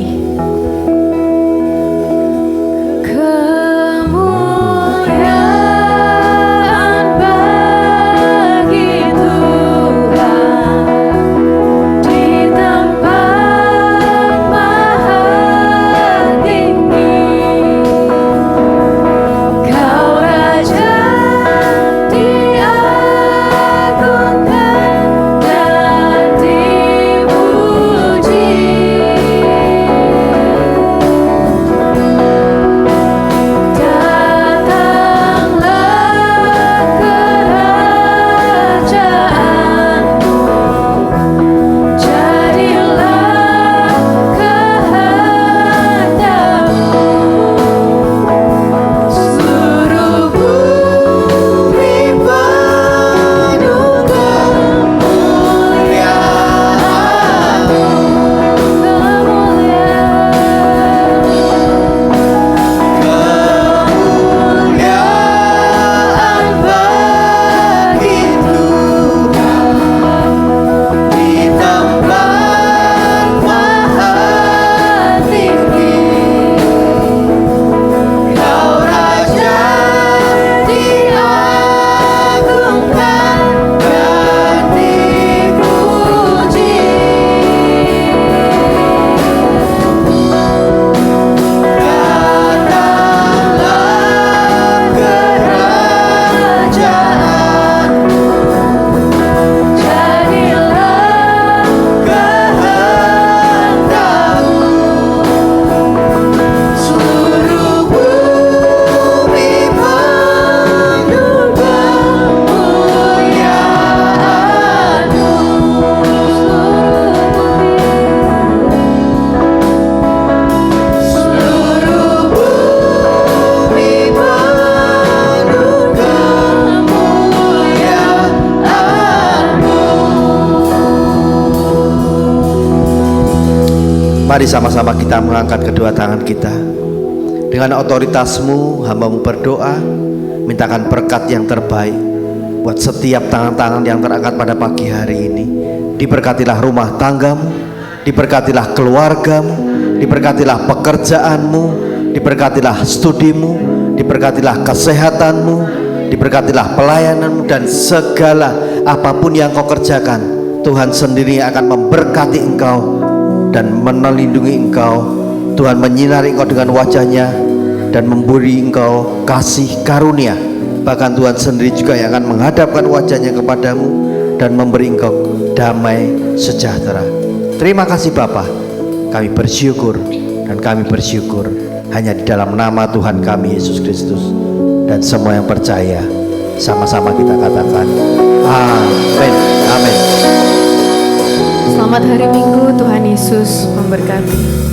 [SPEAKER 7] Mari sama-sama kita mengangkat kedua tangan kita. Dengan otoritasmu, hamba-Mu berdoa, mintakan berkat yang terbaik buat setiap tangan-tangan yang terangkat pada pagi hari ini. Diberkatilah rumah tanggamu, diberkatilah keluargamu, diberkatilah pekerjaanmu, diberkatilah studimu, diberkatilah kesehatanmu, diberkatilah pelayananmu, dan segala apapun yang kau kerjakan, Tuhan sendiri akan memberkati engkau dan melindungi engkau. Tuhan menyinari engkau dengan wajahnya dan memberi engkau kasih karunia. Bahkan Tuhan sendiri juga yang akan menghadapkan wajahnya kepadamu dan memberi engkau damai sejahtera. Terima kasih Bapa, kami bersyukur dan kami bersyukur hanya di dalam nama Tuhan kami Yesus Kristus. Dan semua yang percaya sama-sama kita katakan amin. Amin.
[SPEAKER 2] Selamat hari Minggu, Tuhan Yesus memberkati.